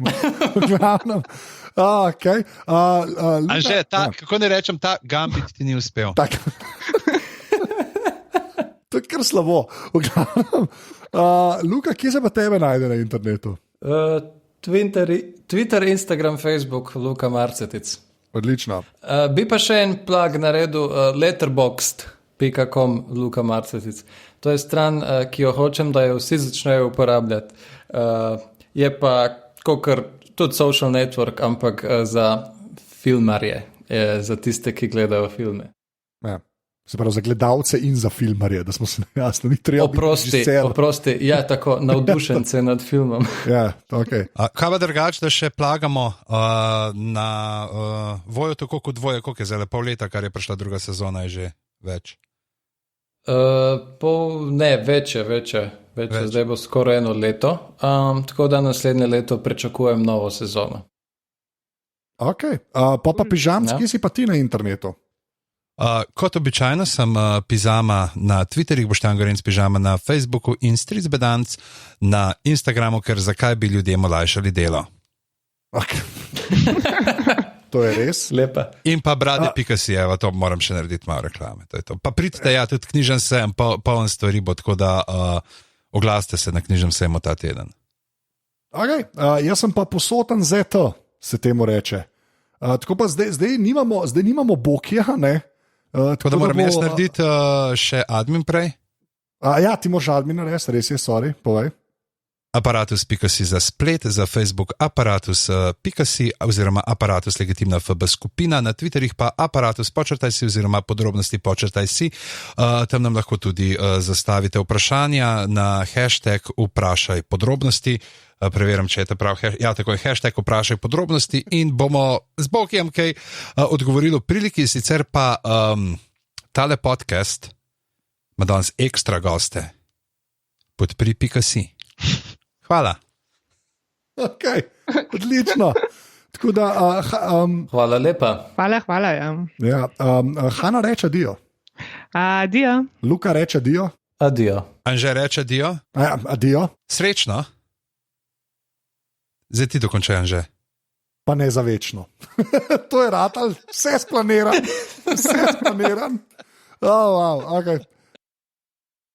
Okay. Anže, kako ne rečem, ta Gambit ti ni uspel. To je kar slabo. Luka, kje se pa tebe najde na internetu? Twitter, Instagram, Facebook, Luka Marcetic. Odlično. Bi pa še en plug naredil, letterboxd.com, Luka Marcetic. To je stran, ki jo hočem, da jo vsi začnejo uporabljati. Je pa kakor tudi social network, ampak za filmarje, za tiste, ki gledajo filme. Ja. Se pravi, za gledalce in za filmarje, da smo se jasno, ni treba biti oprosti, ja, tako, navdušence nad filmom. Ja, okay. Kaj pa drugače, da še plagamo na Vojo, tako kot Vojo, koliko je zdaj, pol leta, kar je prišla druga sezona, je že več? Več, zdaj bo skoraj 1 leto, tako da naslednje leto pričakujem novo sezono. Ok, pa pižamc, kje si pa ti na internetu? Kot običajno sem Pizama na Twitterih, Boštjan Gorenc Pižama na Facebooku in Stric Bedanc na Instagramu, ker zakaj bi ljudem olajšali delo. Okay. To je res. Lepa. In pa brade.si, to moram še narediti malo reklame. To je to. Pa pridite, tudi knjižen sejem, poln stvari bo, tako da oglasite se na knjižnem sejmu ta teden. Okay. Jaz sem pa posoten ZT, se temu reče. Tako pa zdaj nimamo Bokija, ne? Tako da moram jaz narediti še admin prej. Ja, ti moraš admin narediti, res je, sorry, povej. Aparatus.si za splet, za Facebook aparatus.si oziroma aparatus legitimna FB skupina, na Twitterih pa aparatus počrtaj si oziroma podrobnosti počrtaj si. Tam nam lahko tudi zastavite vprašanja na hashtag vprašaj podrobnosti. Preverjam, če je to prav. Ja, tako je, hashtag vprašaj podrobnosti in bomo z Bokijem kaj odgovorili v priliki, sicer pa tale podcast ima danes ekstra goste. Podpri.si. Hvala. Ok, odlično. Tako da, hvala lepa. Hvala, ja. Hana reče adijo. Adijo. Luka reče adijo. Adijo. Anže reče adijo. Adijo. Srečno. Zdaj ti dokončaj, Anže. Pa ne za večno. To je ratal, vse splaniran. Oh, wow, ok.